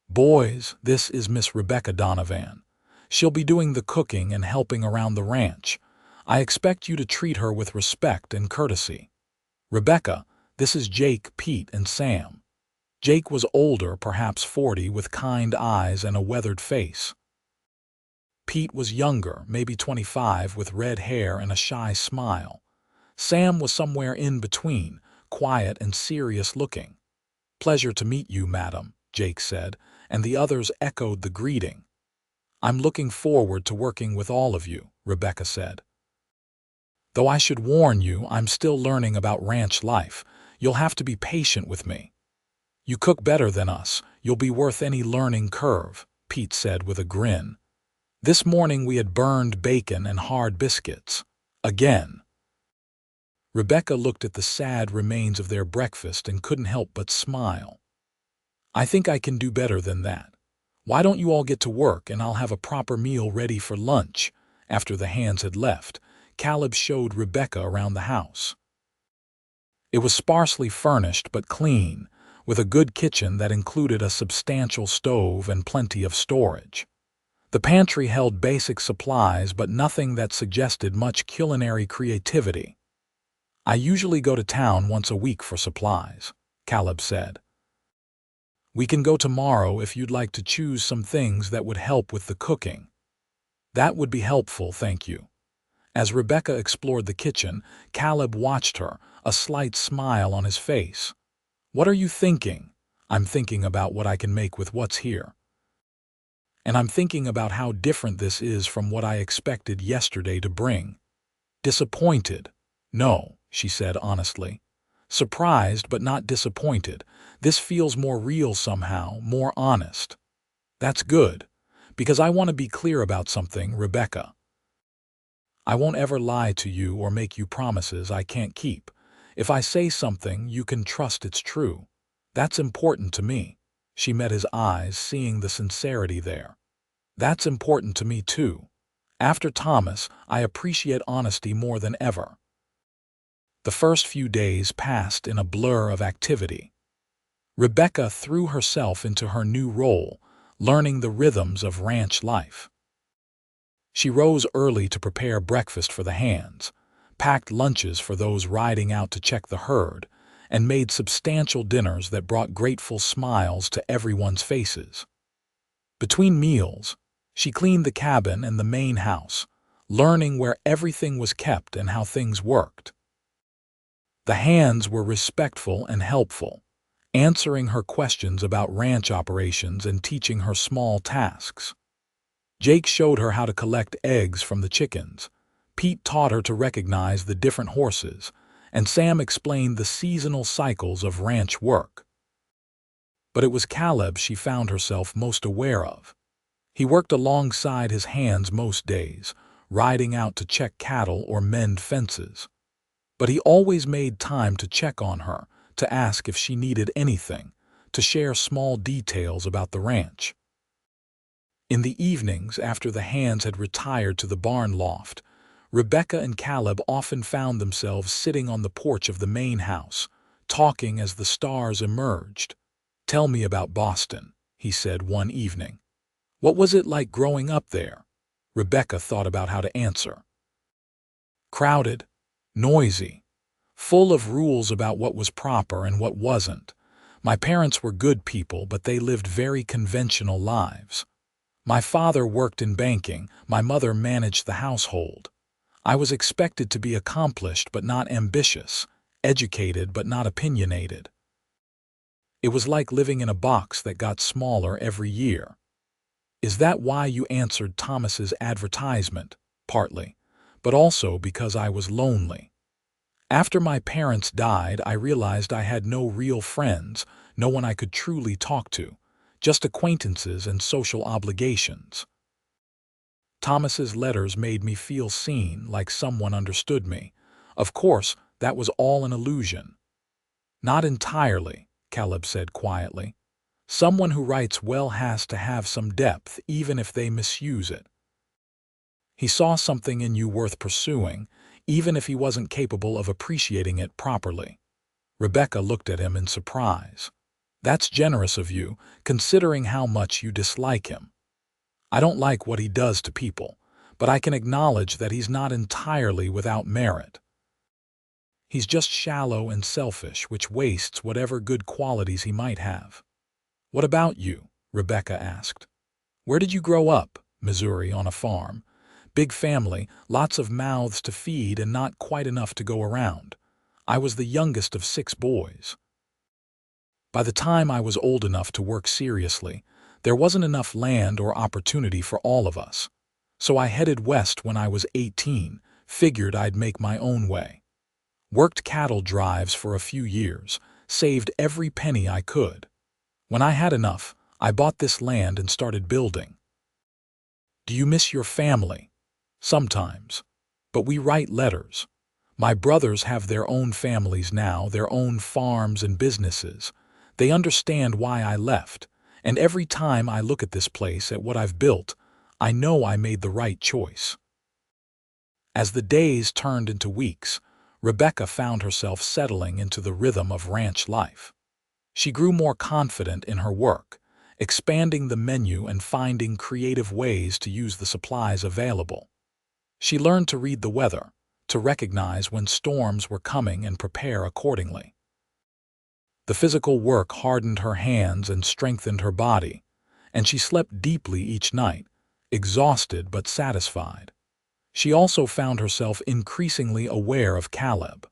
"Boys, this is Miss Rebecca Donovan. She'll be doing the cooking and helping around the ranch. I expect you to treat her with respect and courtesy. Rebecca, this is Jake, Pete, and Sam." Jake was older, perhaps 40, with kind eyes and a weathered face. Pete was younger, maybe 25, with red hair and a shy smile. Sam was somewhere in between, quiet and serious looking. "Pleasure to meet you, madam," Jake said, and the others echoed the greeting. "I'm looking forward to working with all of you," Rebecca said. "Though I should warn you, I'm still learning about ranch life. You'll have to be patient with me." "You cook better than us. You'll be worth any learning curve," Pete said with a grin. This morning we had burned bacon and hard biscuits. Again. Rebecca looked at the sad remains of their breakfast and couldn't help but smile. I think I can do better than that. Why don't you all get to work and I'll have a proper meal ready for lunch? After the hands had left, Caleb showed Rebecca around the house. It was sparsely furnished but clean, with a good kitchen that included a substantial stove and plenty of storage. The pantry held basic supplies but nothing that suggested much culinary creativity. I usually go to town once a week for supplies, Caleb said. We can go tomorrow if you'd like to choose some things that would help with the cooking. That would be helpful, thank you. As Rebecca explored the kitchen, Caleb watched her, a slight smile on his face. What are you thinking? I'm thinking about what I can make with what's here. And I'm thinking about how different this is from what I expected yesterday to bring. Disappointed? No, she said honestly. Surprised but not disappointed. This feels more real somehow, more honest. That's good, because I want to be clear about something, Rebecca. I won't ever lie to you or make you promises I can't keep. If I say something, you can trust it's true. That's important to me. She met his eyes, seeing the sincerity there. That's important to me too. After Thomas, I appreciate honesty more than ever. The first few days passed in a blur of activity. Rebecca threw herself into her new role, learning the rhythms of ranch life. She rose early to prepare breakfast for the hands, packed lunches for those riding out to check the herd, and made substantial dinners that brought grateful smiles to everyone's faces. Between meals, she cleaned the cabin and the main house, learning where everything was kept and how things worked. The hands were respectful and helpful, answering her questions about ranch operations and teaching her small tasks. Jake showed her how to collect eggs from the chickens, Pete taught her to recognize the different horses, and Sam explained the seasonal cycles of ranch work. But it was Caleb she found herself most aware of. He worked alongside his hands most days, riding out to check cattle or mend fences. But he always made time to check on her, to ask if she needed anything, to share small details about the ranch. In the evenings, after the hands had retired to the barn loft, Rebecca and Caleb often found themselves sitting on the porch of the main house, talking as the stars emerged. "Tell me about Boston," he said one evening. "What was it like growing up there?" Rebecca thought about how to answer. "Crowded, noisy, full of rules about what was proper and what wasn't. My parents were good people, but they lived very conventional lives. My father worked in banking, my mother managed the household. I was expected to be accomplished but not ambitious, educated but not opinionated. It was like living in a box that got smaller every year." "Is that why you answered Thomas's advertisement?" "Partly, but also because I was lonely. After my parents died, I realized I had no real friends, no one I could truly talk to, just acquaintances and social obligations. Thomas's letters made me feel seen, like someone understood me. Of course, that was all an illusion." "Not entirely," Caleb said quietly. "Someone who writes well has to have some depth, even if they misuse it. He saw something in you worth pursuing, even if he wasn't capable of appreciating it properly." Rebecca looked at him in surprise. "That's generous of you, considering how much you dislike him." "I don't like what he does to people, but I can acknowledge that he's not entirely without merit. He's just shallow and selfish, which wastes whatever good qualities he might have." "What about you?" Rebecca asked. "Where did you grow up?" "Missouri, on a farm. Big family, lots of mouths to feed and not quite enough to go around. I was the youngest of 6 boys. By the time I was old enough to work seriously, there wasn't enough land or opportunity for all of us. So I headed west when I was 18, figured I'd make my own way. Worked cattle drives for a few years, saved every penny I could. When I had enough, I bought this land and started building. Do you miss your family? Sometimes. But we write letters. My brothers have their own families now, their own farms and businesses. They understand why I left, and every time I look at this place, at what I've built, I know I made the right choice. As the days turned into weeks, Rebecca found herself settling into the rhythm of ranch life. She grew more confident in her work, expanding the menu and finding creative ways to use the supplies available. She learned to read the weather, to recognize when storms were coming and prepare accordingly. The physical work hardened her hands and strengthened her body, and she slept deeply each night, exhausted but satisfied. She also found herself increasingly aware of Caleb.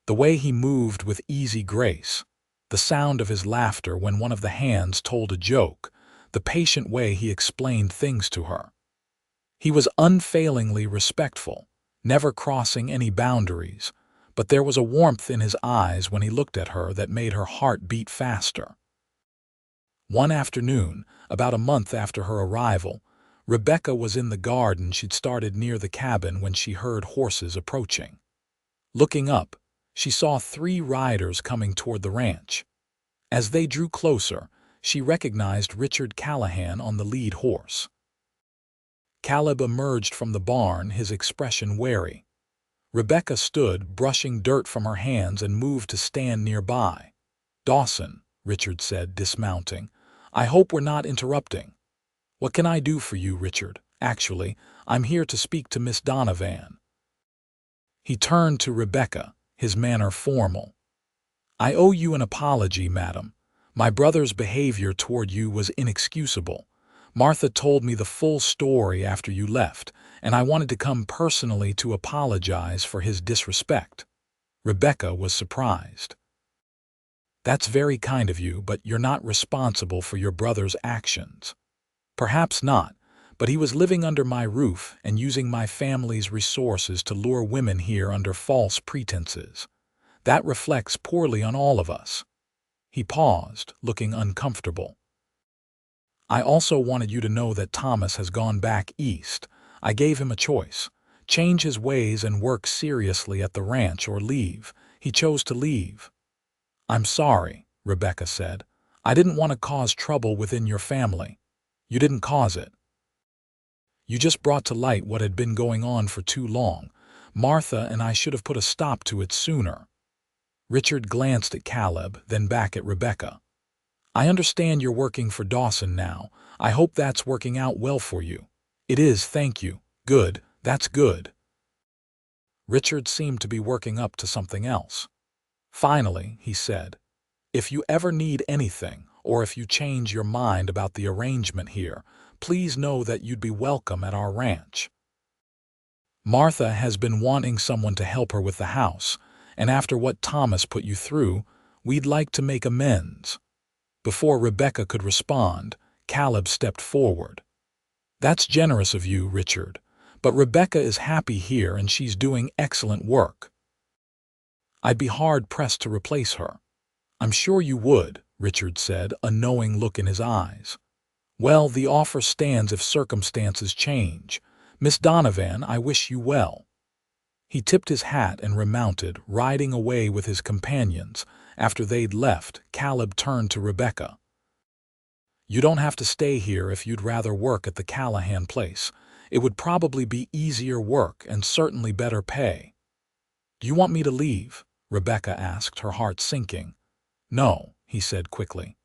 The way he moved with easy grace, the sound of his laughter when one of the hands told a joke, the patient way he explained things to her. He was unfailingly respectful, never crossing any boundaries, but there was a warmth in his eyes when he looked at her that made her heart beat faster. One afternoon, about a month after her arrival, Rebecca was in the garden she'd started near the cabin when she heard horses approaching. Looking up, she saw 3 riders coming toward the ranch. As they drew closer, she recognized Richard Callahan on the lead horse. Caleb emerged from the barn, his expression wary. Rebecca stood, brushing dirt from her hands, and moved to stand nearby. "Dawson," Richard said, dismounting, "I hope we're not interrupting." "What can I do for you, Richard?" "Actually, I'm here to speak to Miss Donovan." He turned to Rebecca, his manner formal. "I owe you an apology, madam. My brother's behavior toward you was inexcusable. Martha told me the full story after you left, and I wanted to come personally to apologize for his disrespect." Rebecca was surprised. "That's very kind of you, but you're not responsible for your brother's actions." "Perhaps not, but he was living under my roof and using my family's resources to lure women here under false pretenses. That reflects poorly on all of us." He paused, looking uncomfortable. "I also wanted you to know that Thomas has gone back east. I gave him a choice: change his ways and work seriously at the ranch, or leave. He chose to leave." "I'm sorry," Rebecca said. "I didn't want to cause trouble within your family." "You didn't cause it. You just brought to light what had been going on for too long. Martha and I should have put a stop to it sooner." Richard glanced at Caleb, then back at Rebecca. "I understand you're working for Dawson now. I hope that's working out well for you." "It is, thank you." "Good, that's good." Richard seemed to be working up to something else. "Finally," he said, "if you ever need anything, or if you change your mind about the arrangement here, please know that you'd be welcome at our ranch. Martha has been wanting someone to help her with the house, and after what Thomas put you through, we'd like to make amends." Before Rebecca could respond, Caleb stepped forward. "That's generous of you, Richard, but Rebecca is happy here and she's doing excellent work. I'd be hard-pressed to replace her." "I'm sure you would," Richard said, a knowing look in his eyes. "Well, the offer stands if circumstances change. Miss Donovan, I wish you well." He tipped his hat and remounted, riding away with his companions. After they'd left, Caleb turned to Rebecca. "You don't have to stay here if you'd rather work at the Callahan place. It would probably be easier work and certainly better pay." "Do you want me to leave?" Rebecca asked, her heart sinking. "No," he said quickly.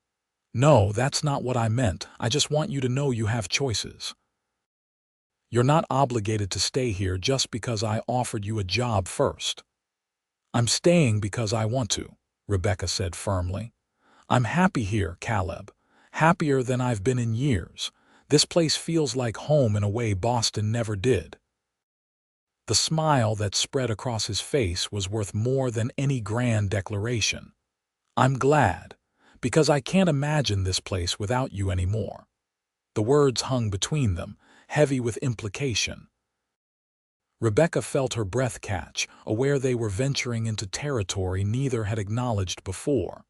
"No, that's not what I meant. I just want you to know you have choices. You're not obligated to stay here just because I offered you a job first." "I'm staying because I want to," Rebecca said firmly. "I'm happy here, Caleb. Happier than I've been in years. This place feels like home in a way Boston never did." The smile that spread across his face was worth more than any grand declaration. "I'm glad, because I can't imagine this place without you anymore." The words hung between them, heavy with implication. Rebecca felt her breath catch, aware they were venturing into territory neither had acknowledged before.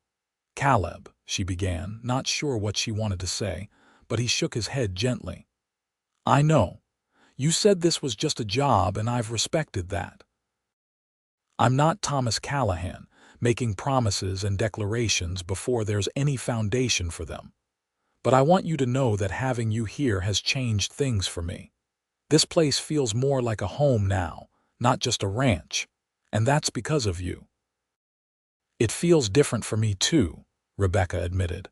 "Caleb," she began, not sure what she wanted to say, but he shook his head gently. "I know. You said this was just a job, and I've respected that. I'm not Thomas Callahan, making promises and declarations before there's any foundation for them. But I want you to know that having you here has changed things for me. This place feels more like a home now, not just a ranch, and that's because of you." "It feels different for me too," Rebecca admitted.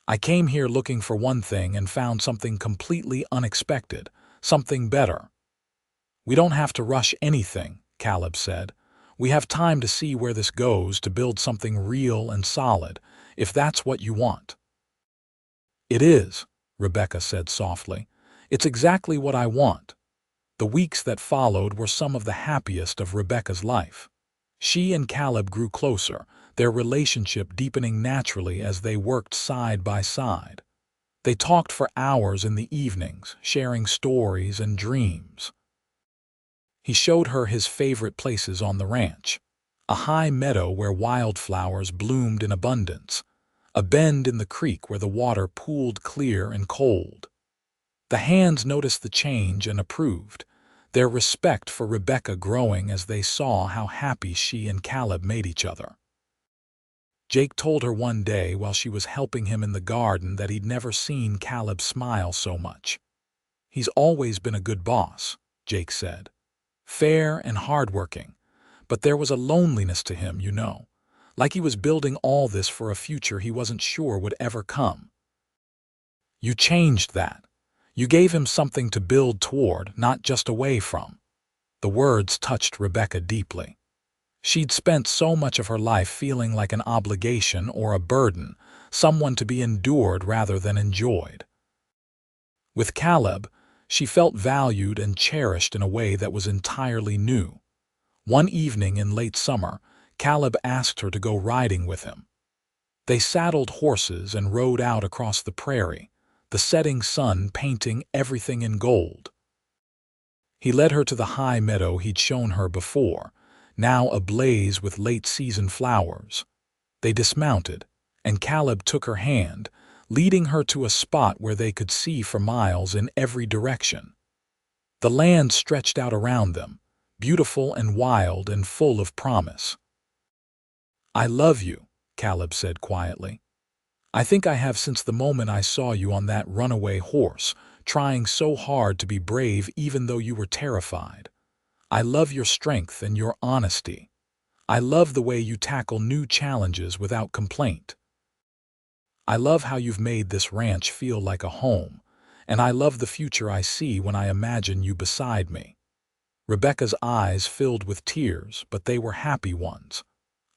"I came here looking for one thing and found something completely unexpected, something better." "We don't have to rush anything," Caleb said. "We have time to see where this goes, to build something real and solid, if that's what you want." "It is," Rebecca said softly. "It's exactly what I want." The weeks that followed were some of the happiest of Rebecca's life. She and Caleb grew closer, their relationship deepening naturally as they worked side by side. They talked for hours in the evenings, sharing stories and dreams. He showed her his favorite places on the ranch: a high meadow where wildflowers bloomed in abundance, a bend in the creek where the water pooled clear and cold. The hands noticed the change and approved, their respect for Rebecca growing as they saw how happy she and Caleb made each other. Jake told her one day while she was helping him in the garden that he'd never seen Caleb smile so much. "He's always been a good boss," Jake said. "Fair and hardworking, but there was a loneliness to him, like he was building all this for a future he wasn't sure would ever come. You changed that. You gave him something to build toward, not just away from." The words touched Rebecca deeply. She'd spent so much of her life feeling like an obligation or a burden, someone to be endured rather than enjoyed. With Caleb, she felt valued and cherished in a way that was entirely new. One evening in late summer, Caleb asked her to go riding with him. They saddled horses and rode out across the prairie, the setting sun painting everything in gold. He led her to the high meadow he'd shown her before, now ablaze with late-season flowers. They dismounted, and Caleb took her hand, leading her to a spot where they could see for miles in every direction. The land stretched out around them, beautiful and wild and full of promise. "I love you," Caleb said quietly. "I think I have since the moment I saw you on that runaway horse, trying so hard to be brave even though you were terrified. I love your strength and your honesty. I love the way you tackle new challenges without complaint. I love how you've made this ranch feel like a home, and I love the future I see when I imagine you beside me." Rebecca's eyes filled with tears, but they were happy ones.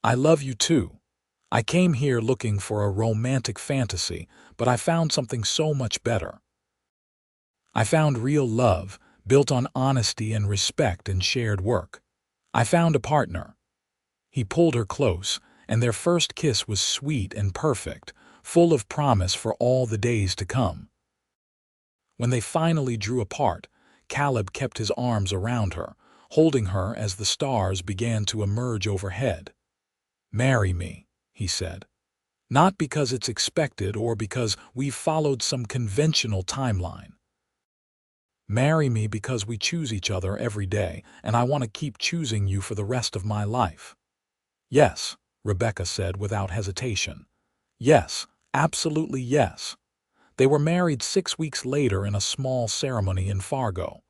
"I love you too. I came here looking for a romantic fantasy, but I found something so much better. I found real love, built on honesty and respect and shared work. I found a partner." He pulled her close, and their first kiss was sweet and perfect, full of promise for all the days to come. When they finally drew apart, Caleb kept his arms around her, holding her as the stars began to emerge overhead. "Marry me," he said. "Not because it's expected or because we've followed some conventional timeline. Marry me because we choose each other every day, and I want to keep choosing you for the rest of my life." "Yes," Rebecca said without hesitation. "Yes, absolutely yes." They were married 6 weeks later in a small ceremony in Fargo.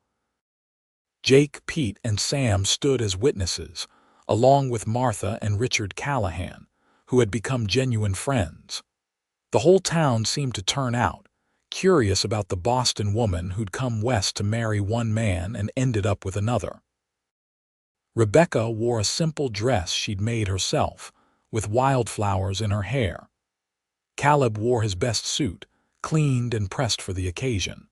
Jake, Pete, and Sam stood as witnesses, along with Martha and Richard Callahan, who had become genuine friends. The whole town seemed to turn out, curious about the Boston woman who'd come west to marry one man and ended up with another. Rebecca wore a simple dress she'd made herself, with wildflowers in her hair. Caleb wore his best suit, cleaned and pressed for the occasion.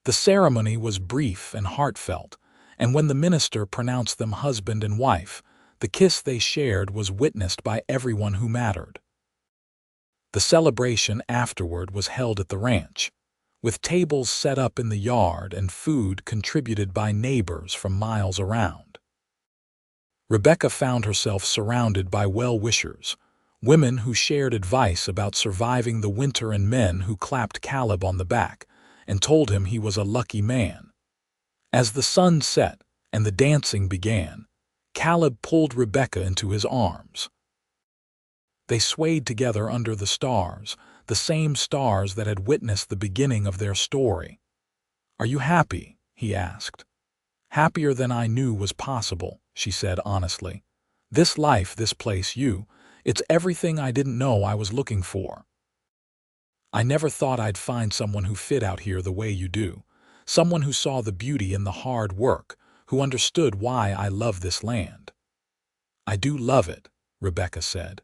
The ceremony was brief and heartfelt, and when the minister pronounced them husband and wife, the kiss they shared was witnessed by everyone who mattered. The celebration afterward was held at the ranch, with tables set up in the yard and food contributed by neighbors from miles around. Rebecca found herself surrounded by well-wishers, women who shared advice about surviving the winter and men who clapped Caleb on the back and told him he was a lucky man. As the sun set and the dancing began, Caleb pulled Rebecca into his arms. They swayed together under the same stars that had witnessed the beginning of their story. "Are you happy?" he asked. "Happier than I knew was possible," she said honestly. "This life, this place, it's everything I didn't know I was looking for. I never thought I'd find someone who fit out here the way you do, someone who saw the beauty in the hard work, who understood why I love this land." "I do love it," Rebecca said.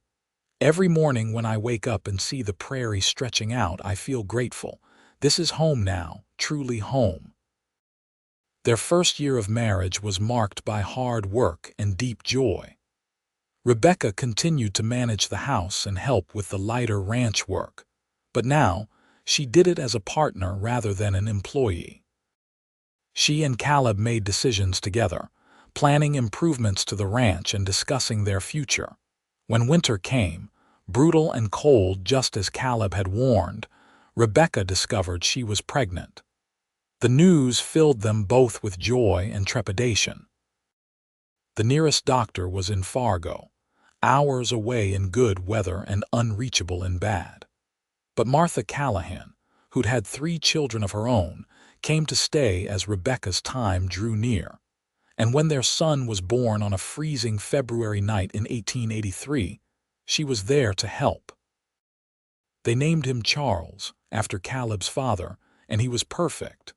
"Every morning when I wake up and see the prairie stretching out, I feel grateful. This is home now, truly home." Their first year of marriage was marked by hard work and deep joy. Rebecca continued to manage the house and help with the lighter ranch work, but now she did it as a partner rather than an employee. She and Caleb made decisions together, planning improvements to the ranch and discussing their future. When winter came, brutal and cold just as Caleb had warned, Rebecca discovered she was pregnant. The news filled them both with joy and trepidation. The nearest doctor was in Fargo, hours away in good weather and unreachable in bad. But Martha Callahan, who'd had 3 children of her own, came to stay as Rebecca's time drew near. And when their son was born on a freezing February night in 1883, she was there to help. They named him Charles, after Caleb's father, and he was perfect.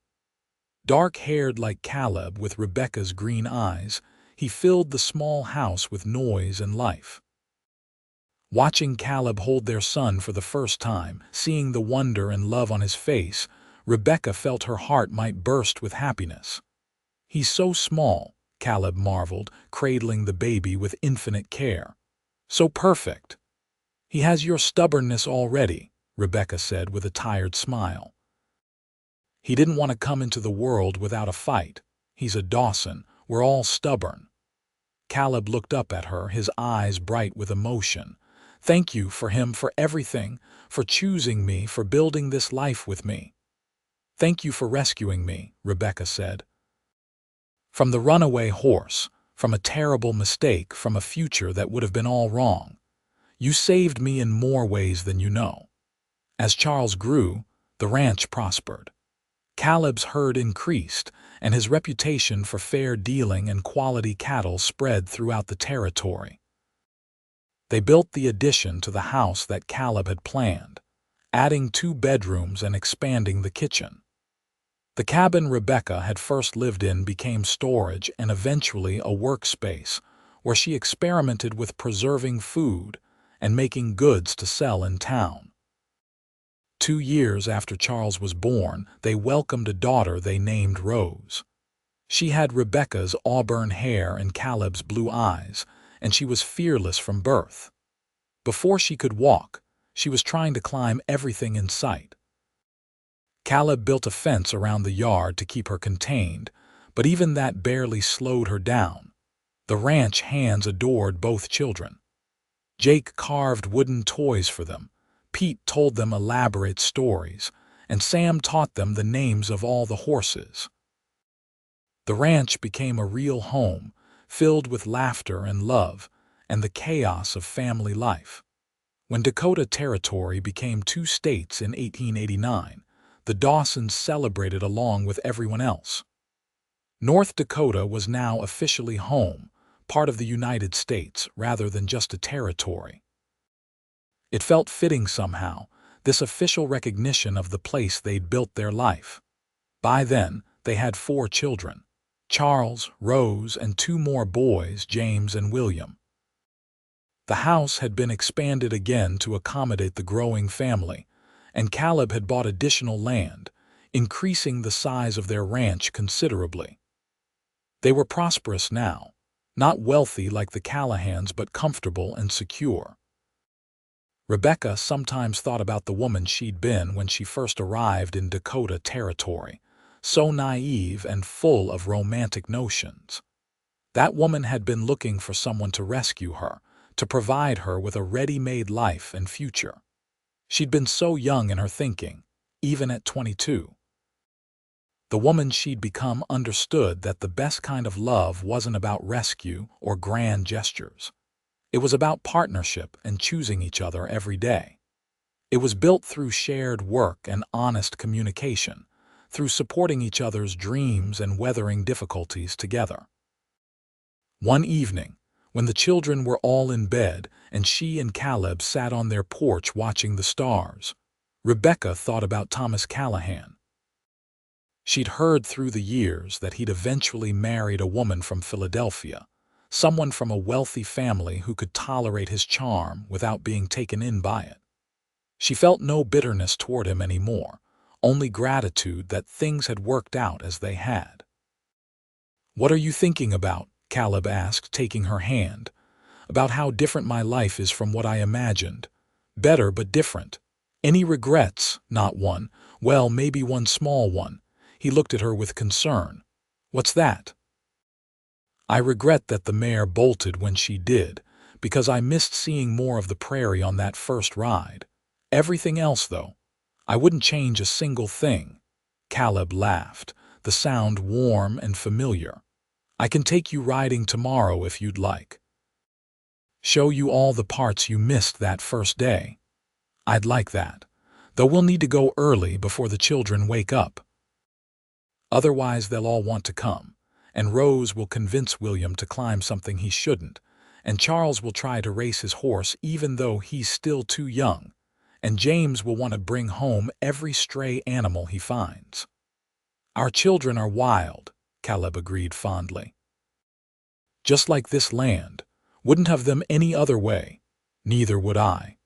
Dark-haired like Caleb with Rebecca's green eyes, he filled the small house with noise and life. Watching Caleb hold their son for the first time, seeing the wonder and love on his face, Rebecca felt her heart might burst with happiness. "He's so small," Caleb marveled, cradling the baby with infinite care. "So perfect." "He has your stubbornness already," Rebecca said with a tired smile. "He didn't want to come into the world without a fight. He's a Dawson. We're all stubborn." Caleb looked up at her, his eyes bright with emotion. "Thank you for him, for everything, for choosing me, for building this life with me." "Thank you for rescuing me," Rebecca said. "From the runaway horse, from a terrible mistake, from a future that would have been all wrong. You saved me in more ways than you know." As Charles grew, the ranch prospered. Caleb's herd increased, and his reputation for fair dealing and quality cattle spread throughout the territory. They built the addition to the house that Caleb had planned, adding 2 bedrooms and expanding the kitchen. The cabin Rebecca had first lived in became storage and eventually a workspace where she experimented with preserving food and making goods to sell in town. 2 years after Charles was born, they welcomed a daughter they named Rose. She had Rebecca's auburn hair and Caleb's blue eyes, and she was fearless from birth. Before she could walk, she was trying to climb everything in sight. Caleb built a fence around the yard to keep her contained, but even that barely slowed her down. The ranch hands adored both children. Jake carved wooden toys for them, Pete told them elaborate stories, and Sam taught them the names of all the horses. The ranch became a real home, filled with laughter and love, and the chaos of family life. When Dakota Territory became 2 states in 1889, the Dawsons celebrated along with everyone else. North Dakota was now officially home, part of the United States rather than just a territory. It felt fitting somehow, this official recognition of the place they'd built their life. By then, they had 4 children: Charles, Rose, and 2 more boys, James and William. The house had been expanded again to accommodate the growing family, and Caleb had bought additional land, increasing the size of their ranch considerably. They were prosperous now, not wealthy like the Callahans, but comfortable and secure. Rebecca sometimes thought about the woman she'd been when she first arrived in Dakota Territory, so naive and full of romantic notions. That woman had been looking for someone to rescue her, to provide her with a ready-made life and future. She'd been so young in her thinking, even at 22. The woman she'd become understood that the best kind of love wasn't about rescue or grand gestures. It was about partnership and choosing each other every day. It was built through shared work and honest communication, through supporting each other's dreams and weathering difficulties together. One evening, when the children were all in bed and she and Caleb sat on their porch watching the stars, Rebecca thought about Thomas Callahan. She'd heard through the years that he'd eventually married a woman from Philadelphia, someone from a wealthy family who could tolerate his charm without being taken in by it. She felt no bitterness toward him anymore, only gratitude that things had worked out as they had. "What are you thinking about?" Caleb asked, taking her hand. "About how different my life is from what I imagined. Better, but different. Any regrets?" "Not one. Well, maybe one small one." He looked at her with concern. "What's that?" "I regret that the mare bolted when she did, because I missed seeing more of the prairie on that first ride. Everything else, though, I wouldn't change a single thing." Caleb laughed, the sound warm and familiar. "I can take you riding tomorrow if you'd like. Show you all the parts you missed that first day." "I'd like that, though we'll need to go early before the children wake up. Otherwise they'll all want to come, and Rose will convince William to climb something he shouldn't, and Charles will try to race his horse even though he's still too young, and James will want to bring home every stray animal he finds." "Our children are wild," Caleb agreed fondly. "Just like this land. Wouldn't have them any other way." "Neither would I."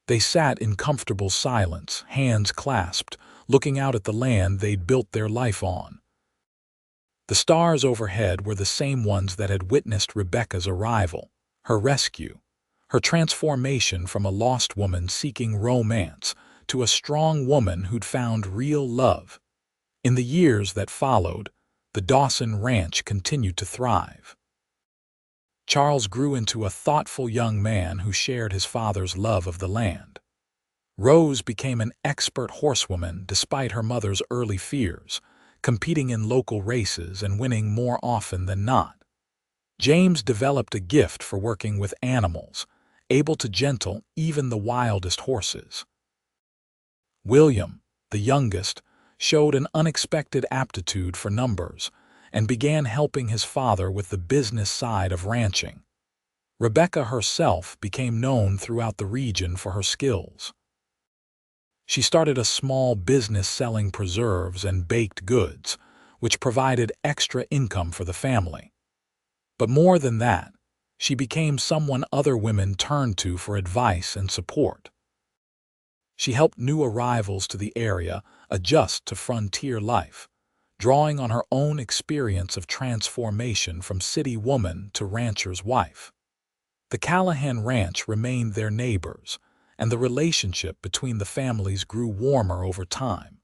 They sat in comfortable silence, hands clasped, looking out at the land they'd built their life on. The stars overhead were the same ones that had witnessed Rebecca's arrival, her rescue, her transformation from a lost woman seeking romance to a strong woman who'd found real love. In the years that followed, the Dawson ranch continued to thrive. Charles grew into a thoughtful young man who shared his father's love of the land. Rose became an expert horsewoman despite her mother's early fears, competing in local races and winning more often than not. James developed a gift for working with animals, able to gentle even the wildest horses. William, the youngest, showed an unexpected aptitude for numbers and began helping his father with the business side of ranching. Rebecca herself became known throughout the region for her skills. She started a small business selling preserves and baked goods, which provided extra income for the family. But more than that, she became someone other women turned to for advice and support. She helped new arrivals to the area adjust to frontier life, drawing on her own experience of transformation from city woman to rancher's wife. The Callahan ranch remained their neighbors, and the relationship between the families grew warmer over time.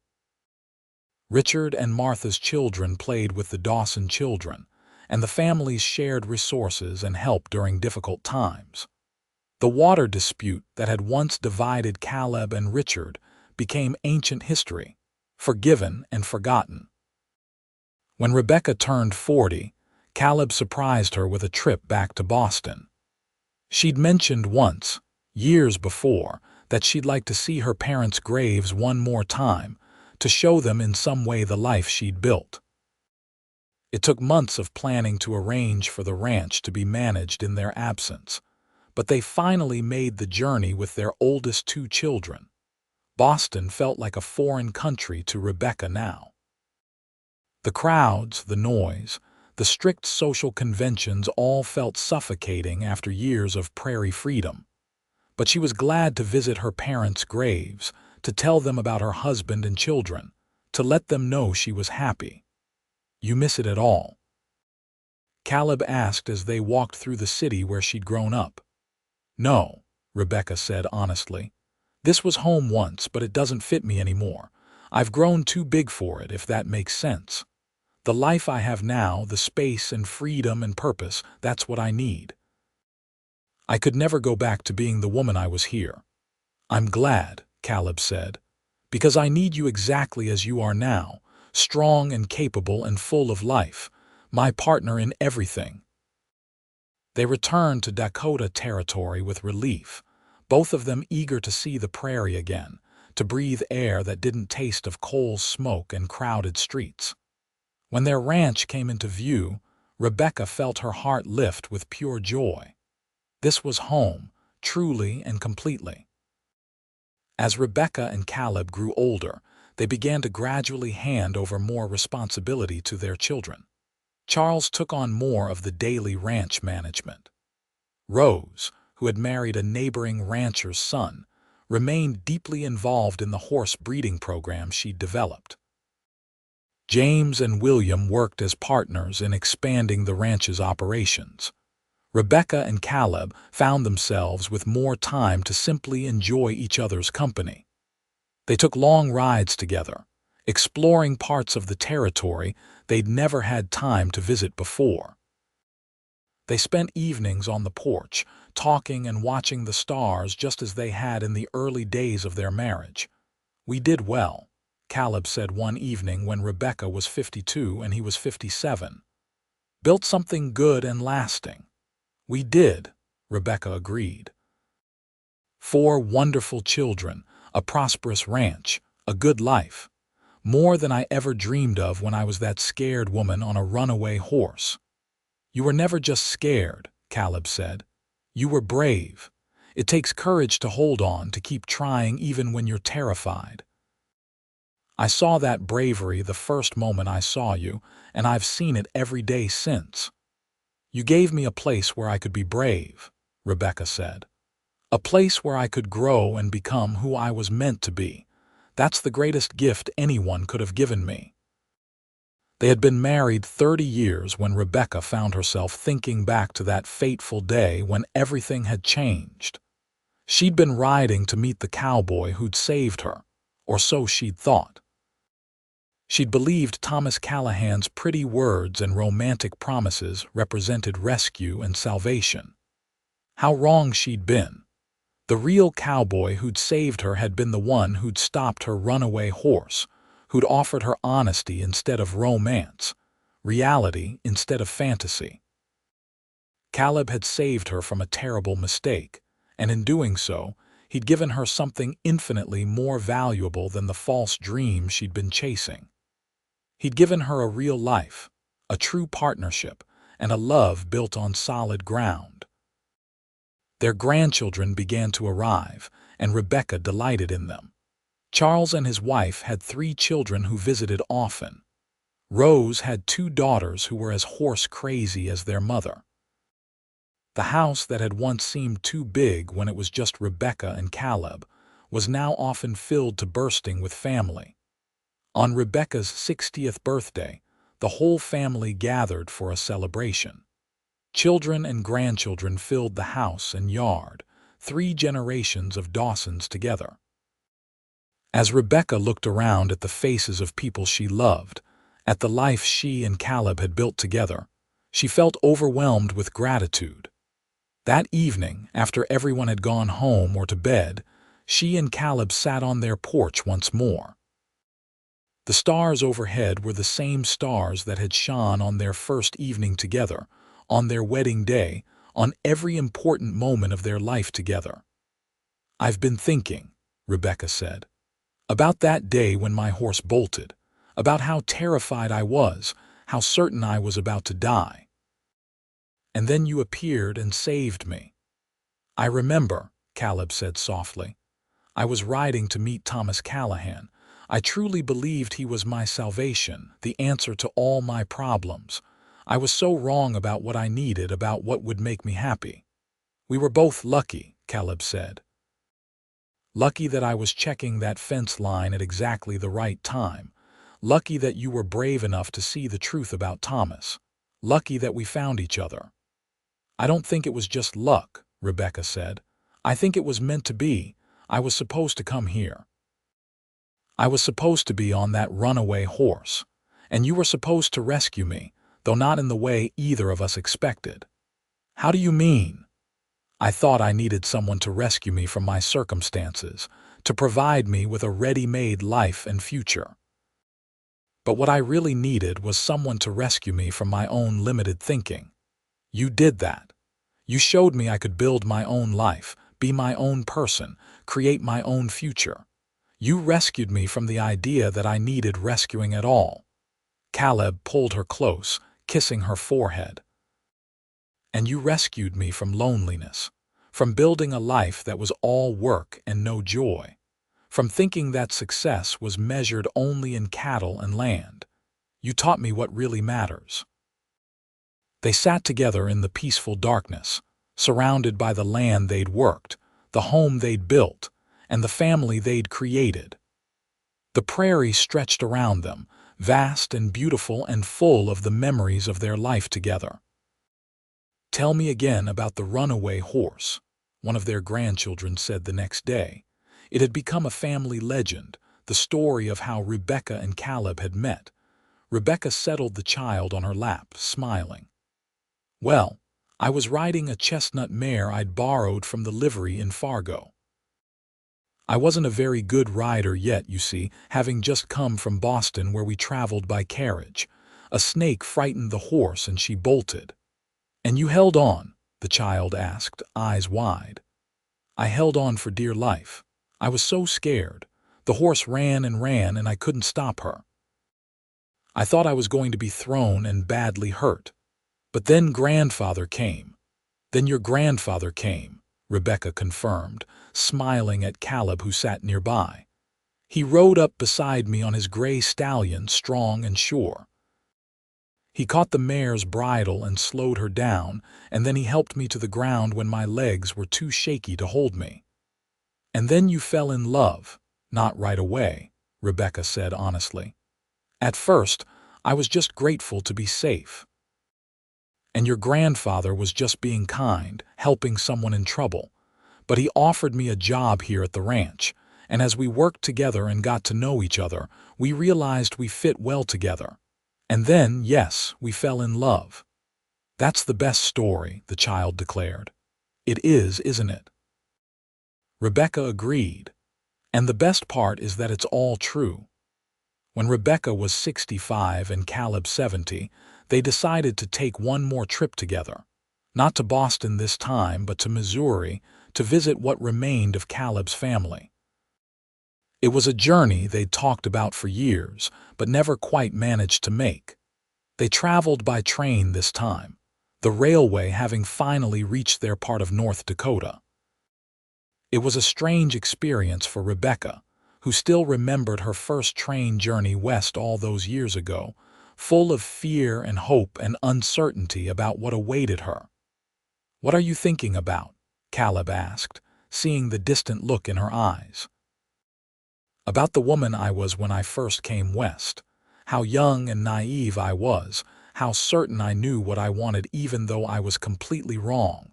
Richard and Martha's children played with the Dawson children, and the families shared resources and help during difficult times. The water dispute that had once divided Caleb and Richard became ancient history, forgiven and forgotten. When Rebecca turned 40, Caleb surprised her with a trip back to Boston. She'd mentioned once, years before, that she'd like to see her parents' graves one more time, to show them in some way the life she'd built. It took months of planning to arrange for the ranch to be managed in their absence, but they finally made the journey with their oldest 2 children. Boston felt like a foreign country to Rebecca now. The crowds, the noise, the strict social conventions all felt suffocating after years of prairie freedom. But she was glad to visit her parents' graves, to tell them about her husband and children, to let them know she was happy. "You miss it at all?" Caleb asked as they walked through the city where she'd grown up. "No," Rebecca said honestly. "This was home once, but it doesn't fit me anymore. I've grown too big for it, if that makes sense. The life I have now, the space and freedom and purpose, that's what I need." I could never go back to being the woman I was here. I'm glad, Caleb said, because I need you exactly as you are now, strong and capable and full of life, my partner in everything. They returned to Dakota Territory with relief, both of them eager to see the prairie again, to breathe air that didn't taste of coal smoke and crowded streets. When their ranch came into view, Rebecca felt her heart lift with pure joy. This was home, truly and completely. As Rebecca and Caleb grew older, they began to gradually hand over more responsibility to their children. Charles took on more of the daily ranch management. Rose, who had married a neighboring rancher's son, remained deeply involved in the horse breeding program she'd developed. James and William worked as partners in expanding the ranch's operations. Rebecca and Caleb found themselves with more time to simply enjoy each other's company. They took long rides together, exploring parts of the territory they'd never had time to visit before. They spent evenings on the porch, talking and watching the stars just as they had in the early days of their marriage. "We did well," Caleb said one evening when Rebecca was 52 and he was 57. "Built something good and lasting." "We did," Rebecca agreed. 4 wonderful children, a prosperous ranch, a good life. More than I ever dreamed of when I was that scared woman on a runaway horse. "You were never just scared," Caleb said. "You were brave. It takes courage to hold on, to keep trying even when you're terrified." "I saw that bravery the first moment I saw you, and I've seen it every day since." "You gave me a place where I could be brave," Rebecca said. "A place where I could grow and become who I was meant to be. That's the greatest gift anyone could have given me." They had been married 30 years when Rebecca found herself thinking back to that fateful day when everything had changed. She'd been riding to meet the cowboy who'd saved her, or so she'd thought. She'd believed Thomas Callahan's pretty words and romantic promises represented rescue and salvation. How wrong she'd been. The real cowboy who'd saved her had been the one who'd stopped her runaway horse, who'd offered her honesty instead of romance, reality instead of fantasy. Caleb had saved her from a terrible mistake, and in doing so, he'd given her something infinitely more valuable than the false dream she'd been chasing. He'd given her a real life, a true partnership, and a love built on solid ground. Their grandchildren began to arrive, and Rebecca delighted in them. Charles and his wife had 3 children who visited often. Rose had 2 daughters who were as horse-crazy as their mother. The house that had once seemed too big when it was just Rebecca and Caleb was now often filled to bursting with family. On Rebecca's 60th birthday, the whole family gathered for a celebration. Children and grandchildren filled the house and yard, 3 generations of Dawsons together. As Rebecca looked around at the faces of people she loved, at the life she and Caleb had built together, she felt overwhelmed with gratitude. That evening, after everyone had gone home or to bed, she and Caleb sat on their porch once more. The stars overhead were the same stars that had shone on their first evening together, on their wedding day, on every important moment of their life together. "I've been thinking," Rebecca said, "about that day when my horse bolted, about how terrified I was, how certain I was about to die. And then you appeared and saved me." "I remember," Caleb said softly. "I was riding to meet Thomas Callahan. I truly believed he was my salvation, the answer to all my problems. I was so wrong about what I needed, about what would make me happy." "We were both lucky," Caleb said. "Lucky that I was checking that fence line at exactly the right time. Lucky that you were brave enough to see the truth about Thomas. Lucky that we found each other." "I don't think it was just luck," Rebecca said. "I think it was meant to be. I was supposed to come here. I was supposed to be on that runaway horse, and you were supposed to rescue me, though not in the way either of us expected." "How do you mean?" I thought I needed someone to rescue me from my circumstances, to provide me with a ready-made life and future. But what I really needed was someone to rescue me from my own limited thinking. You did that. You showed me I could build my own life, be my own person, create my own future. You rescued me from the idea that I needed rescuing at all. Caleb pulled her close, kissing her forehead. And you rescued me from loneliness, from building a life that was all work and no joy, from thinking that success was measured only in cattle and land. You taught me what really matters. They sat together in the peaceful darkness, surrounded by the land they'd worked, the home they'd built, and the family they'd created. The prairie stretched around them, vast and beautiful and full of the memories of their life together. "Tell me again about the runaway horse," one of their grandchildren said the next day. It had become a family legend, the story of how Rebecca and Caleb had met. Rebecca settled the child on her lap, smiling. "Well, I was riding a chestnut mare I'd borrowed from the livery in Fargo. I wasn't a very good rider yet, you see, having just come from Boston where we traveled by carriage. A snake frightened the horse and she bolted." "And you held on?" the child asked, eyes wide. "I held on for dear life. I was so scared. The horse ran and I couldn't stop her. I thought I was going to be thrown and badly hurt. But then grandfather came." "Then your grandfather came," Rebecca confirmed, smiling at Caleb who sat nearby. "He rode up beside me on his gray stallion, strong and sure. He caught the mare's bridle and slowed her down, and then he helped me to the ground when my legs were too shaky to hold me." "And then you fell in love." "Not right away," Rebecca said honestly. "At first, I was just grateful to be safe. And your grandfather was just being kind, helping someone in trouble. But he offered me a job here at the ranch, and as we worked together and got to know each other, we realized we fit well together. And then, yes, we fell in love." "That's the best story," the child declared. "It is, isn't it?" Rebecca agreed. "And the best part is that it's all true." When Rebecca was 65 and Caleb 70, they decided to take one more trip together. Not to Boston this time, but to Missouri, to visit what remained of Caleb's family. It was a journey they'd talked about for years, but never quite managed to make. They traveled by train this time, the railway having finally reached their part of North Dakota. It was a strange experience for Rebecca, who still remembered her first train journey west all those years ago, full of fear and hope and uncertainty about what awaited her. "What are you thinking about?" Caleb asked, seeing the distant look in her eyes. "About the woman I was when I first came west. How young and naive I was, how certain I knew what I wanted even though I was completely wrong."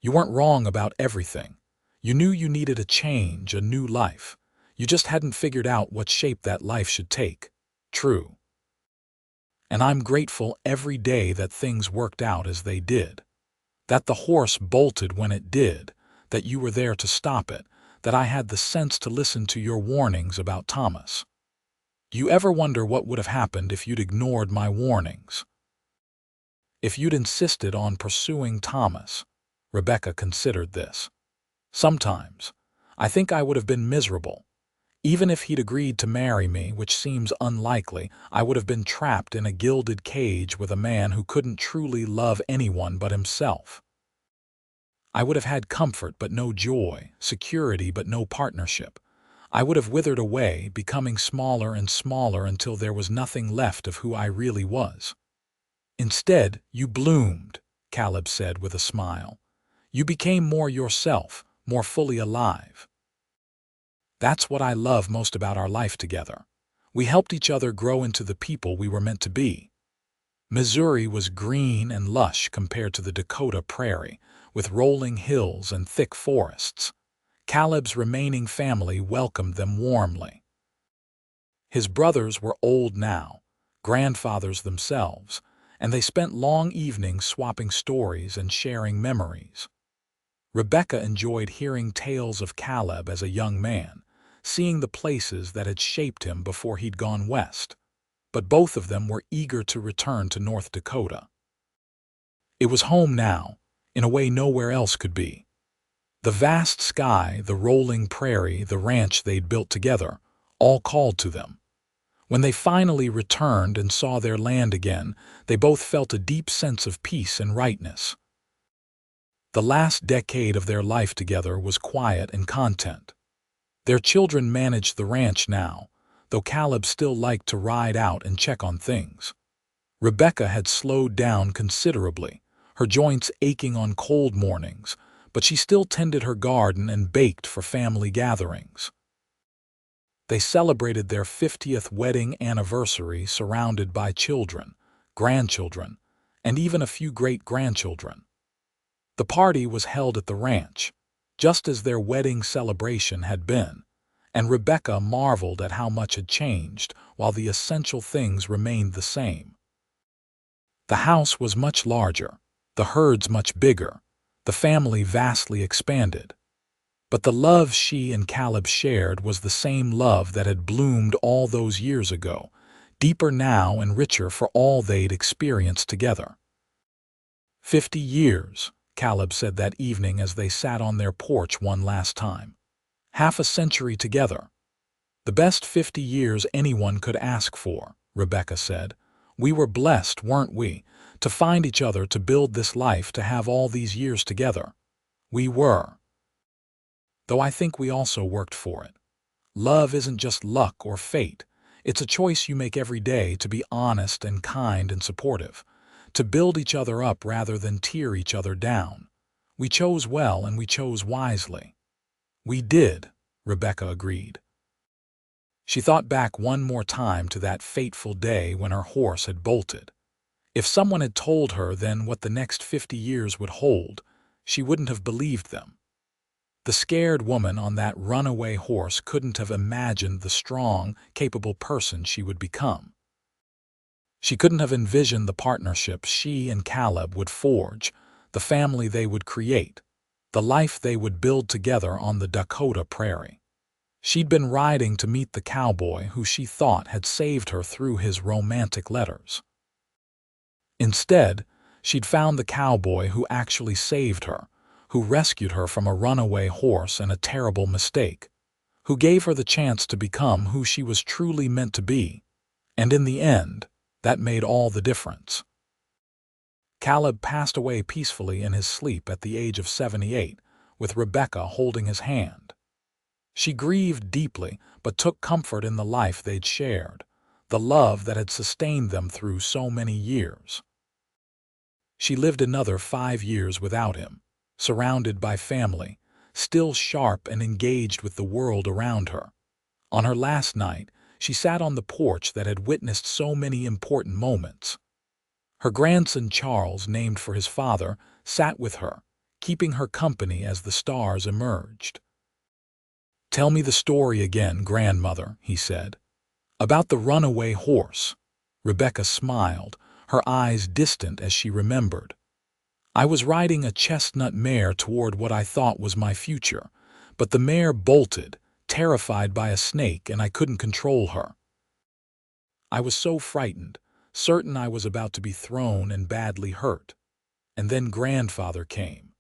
"You weren't wrong about everything. You knew you needed a change, a new life. You just hadn't figured out what shape that life should take." "True. And I'm grateful every day that things worked out as they did. That the horse bolted when it did, that you were there to stop it, that I had the sense to listen to your warnings about Thomas. Do you ever wonder what would have happened if you'd ignored my warnings? If you'd insisted on pursuing Thomas?" Rebecca considered this. "Sometimes. I think I would have been miserable. Even if he'd agreed to marry me, which seems unlikely, I would have been trapped in a gilded cage with a man who couldn't truly love anyone but himself. I would have had comfort but no joy, security but no partnership. I would have withered away, becoming smaller and smaller until there was nothing left of who I really was." "Instead, you bloomed," Caleb said with a smile. "You became more yourself, more fully alive. That's what I love most about our life together. We helped each other grow into the people we were meant to be." Missouri was green and lush compared to the Dakota prairie, with rolling hills and thick forests. Caleb's remaining family welcomed them warmly. His brothers were old now, grandfathers themselves, and they spent long evenings swapping stories and sharing memories. Rebecca enjoyed hearing tales of Caleb as a young man, seeing the places that had shaped him before he'd gone west. But both of them were eager to return to North Dakota. It was home now, in a way nowhere else could be. The vast sky, the rolling prairie, the ranch they'd built together, all called to them. When they finally returned and saw their land again, they both felt a deep sense of peace and rightness. The last decade of their life together was quiet and content. Their children managed the ranch now, though Caleb still liked to ride out and check on things. Rebecca had slowed down considerably, her joints aching on cold mornings, but she still tended her garden and baked for family gatherings. They celebrated their 50th wedding anniversary surrounded by children, grandchildren, and even a few great-grandchildren. The party was held at the ranch, just as their wedding celebration had been, and Rebecca marveled at how much had changed while the essential things remained the same. The house was much larger, the herds much bigger, the family vastly expanded. But the love she and Caleb shared was the same love that had bloomed all those years ago, deeper now and richer for all they'd experienced together. 50 years, Caleb said that evening as they sat on their porch one last time. Half a century together. The best 50 years anyone could ask for, Rebecca said. We were blessed, weren't we, to find each other, to build this life, to have all these years together. We were. Though I think we also worked for it. Love isn't just luck or fate. It's a choice you make every day to be honest and kind and supportive, to build each other up rather than tear each other down. We chose well and we chose wisely. We did, Rebecca agreed. She thought back one more time to that fateful day when her horse had bolted. If someone had told her then what the next 50 years would hold, she wouldn't have believed them. The scared woman on that runaway horse couldn't have imagined the strong, capable person she would become. She couldn't have envisioned the partnership she and Caleb would forge, the family they would create, the life they would build together on the Dakota prairie. She'd been riding to meet the cowboy who she thought had saved her through his romantic letters. Instead, she'd found the cowboy who actually saved her, who rescued her from a runaway horse and a terrible mistake, who gave her the chance to become who she was truly meant to be. And in the end, that made all the difference. Caleb passed away peacefully in his sleep at the age of 78, with Rebecca holding his hand. She grieved deeply, but took comfort in the life they'd shared, the love that had sustained them through so many years. She lived another 5 years without him, surrounded by family, still sharp and engaged with the world around her. On her last night, she sat on the porch that had witnessed so many important moments. Her grandson Charles, named for his father, sat with her, keeping her company as the stars emerged. "Tell me the story again, grandmother," he said. "About the runaway horse." Rebecca smiled, her eyes distant as she remembered. "I was riding a chestnut mare toward what I thought was my future, but the mare bolted, terrified by a snake, and I couldn't control her. I was so frightened, certain I was about to be thrown and badly hurt. And then grandfather came.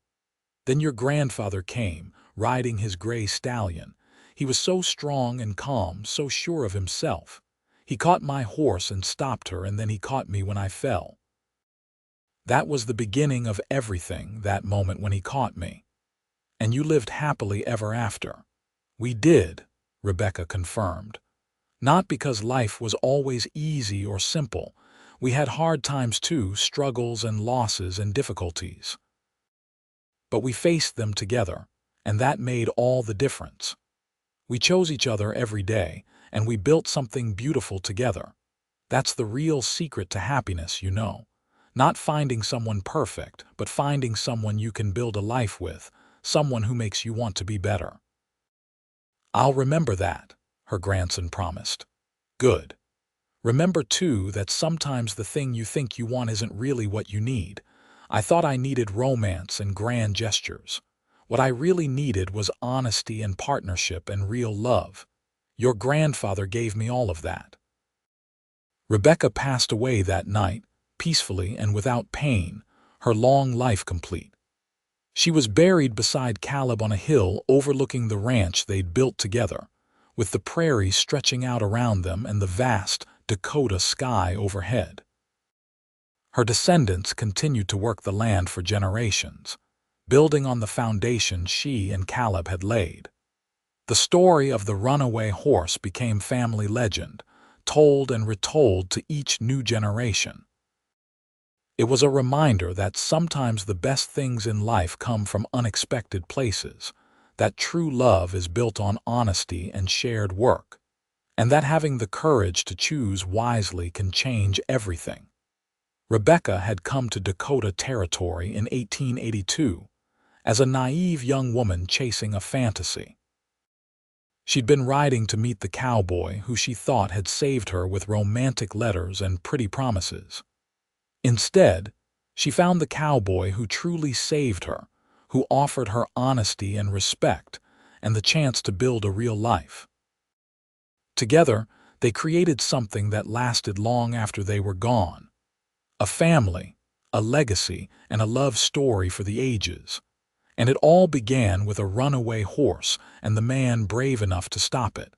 Then your grandfather came, riding his gray stallion. He was so strong and calm, so sure of himself. He caught my horse and stopped her, and then he caught me when I fell. That was the beginning of everything, that moment when he caught me. And you lived happily ever after." "We did," Rebecca confirmed. "Not because life was always easy or simple. We had hard times too, struggles and losses and difficulties. But we faced them together, and that made all the difference. We chose each other every day, and we built something beautiful together. That's the real secret to happiness, you know. Not finding someone perfect, but finding someone you can build a life with, someone who makes you want to be better." "I'll remember that," her grandson promised. "Good. Remember, too, that sometimes the thing you think you want isn't really what you need. I thought I needed romance and grand gestures. What I really needed was honesty and partnership and real love. Your grandfather gave me all of that." Rebecca passed away that night, peacefully and without pain, her long life complete. She was buried beside Caleb on a hill overlooking the ranch they'd built together, with the prairie stretching out around them and the vast Dakota sky overhead. Her descendants continued to work the land for generations, building on the foundation she and Caleb had laid. The story of the runaway horse became family legend, told and retold to each new generation. It was a reminder that sometimes the best things in life come from unexpected places, that true love is built on honesty and shared work, and that having the courage to choose wisely can change everything. Rebecca had come to Dakota Territory in 1882 as a naive young woman chasing a fantasy. She'd been riding to meet the cowboy who she thought had saved her with romantic letters and pretty promises. Instead, she found the cowboy who truly saved her, who offered her honesty and respect and the chance to build a real life. Together, they created something that lasted long after they were gone. A family, a legacy, and a love story for the ages. And it all began with a runaway horse and the man brave enough to stop it.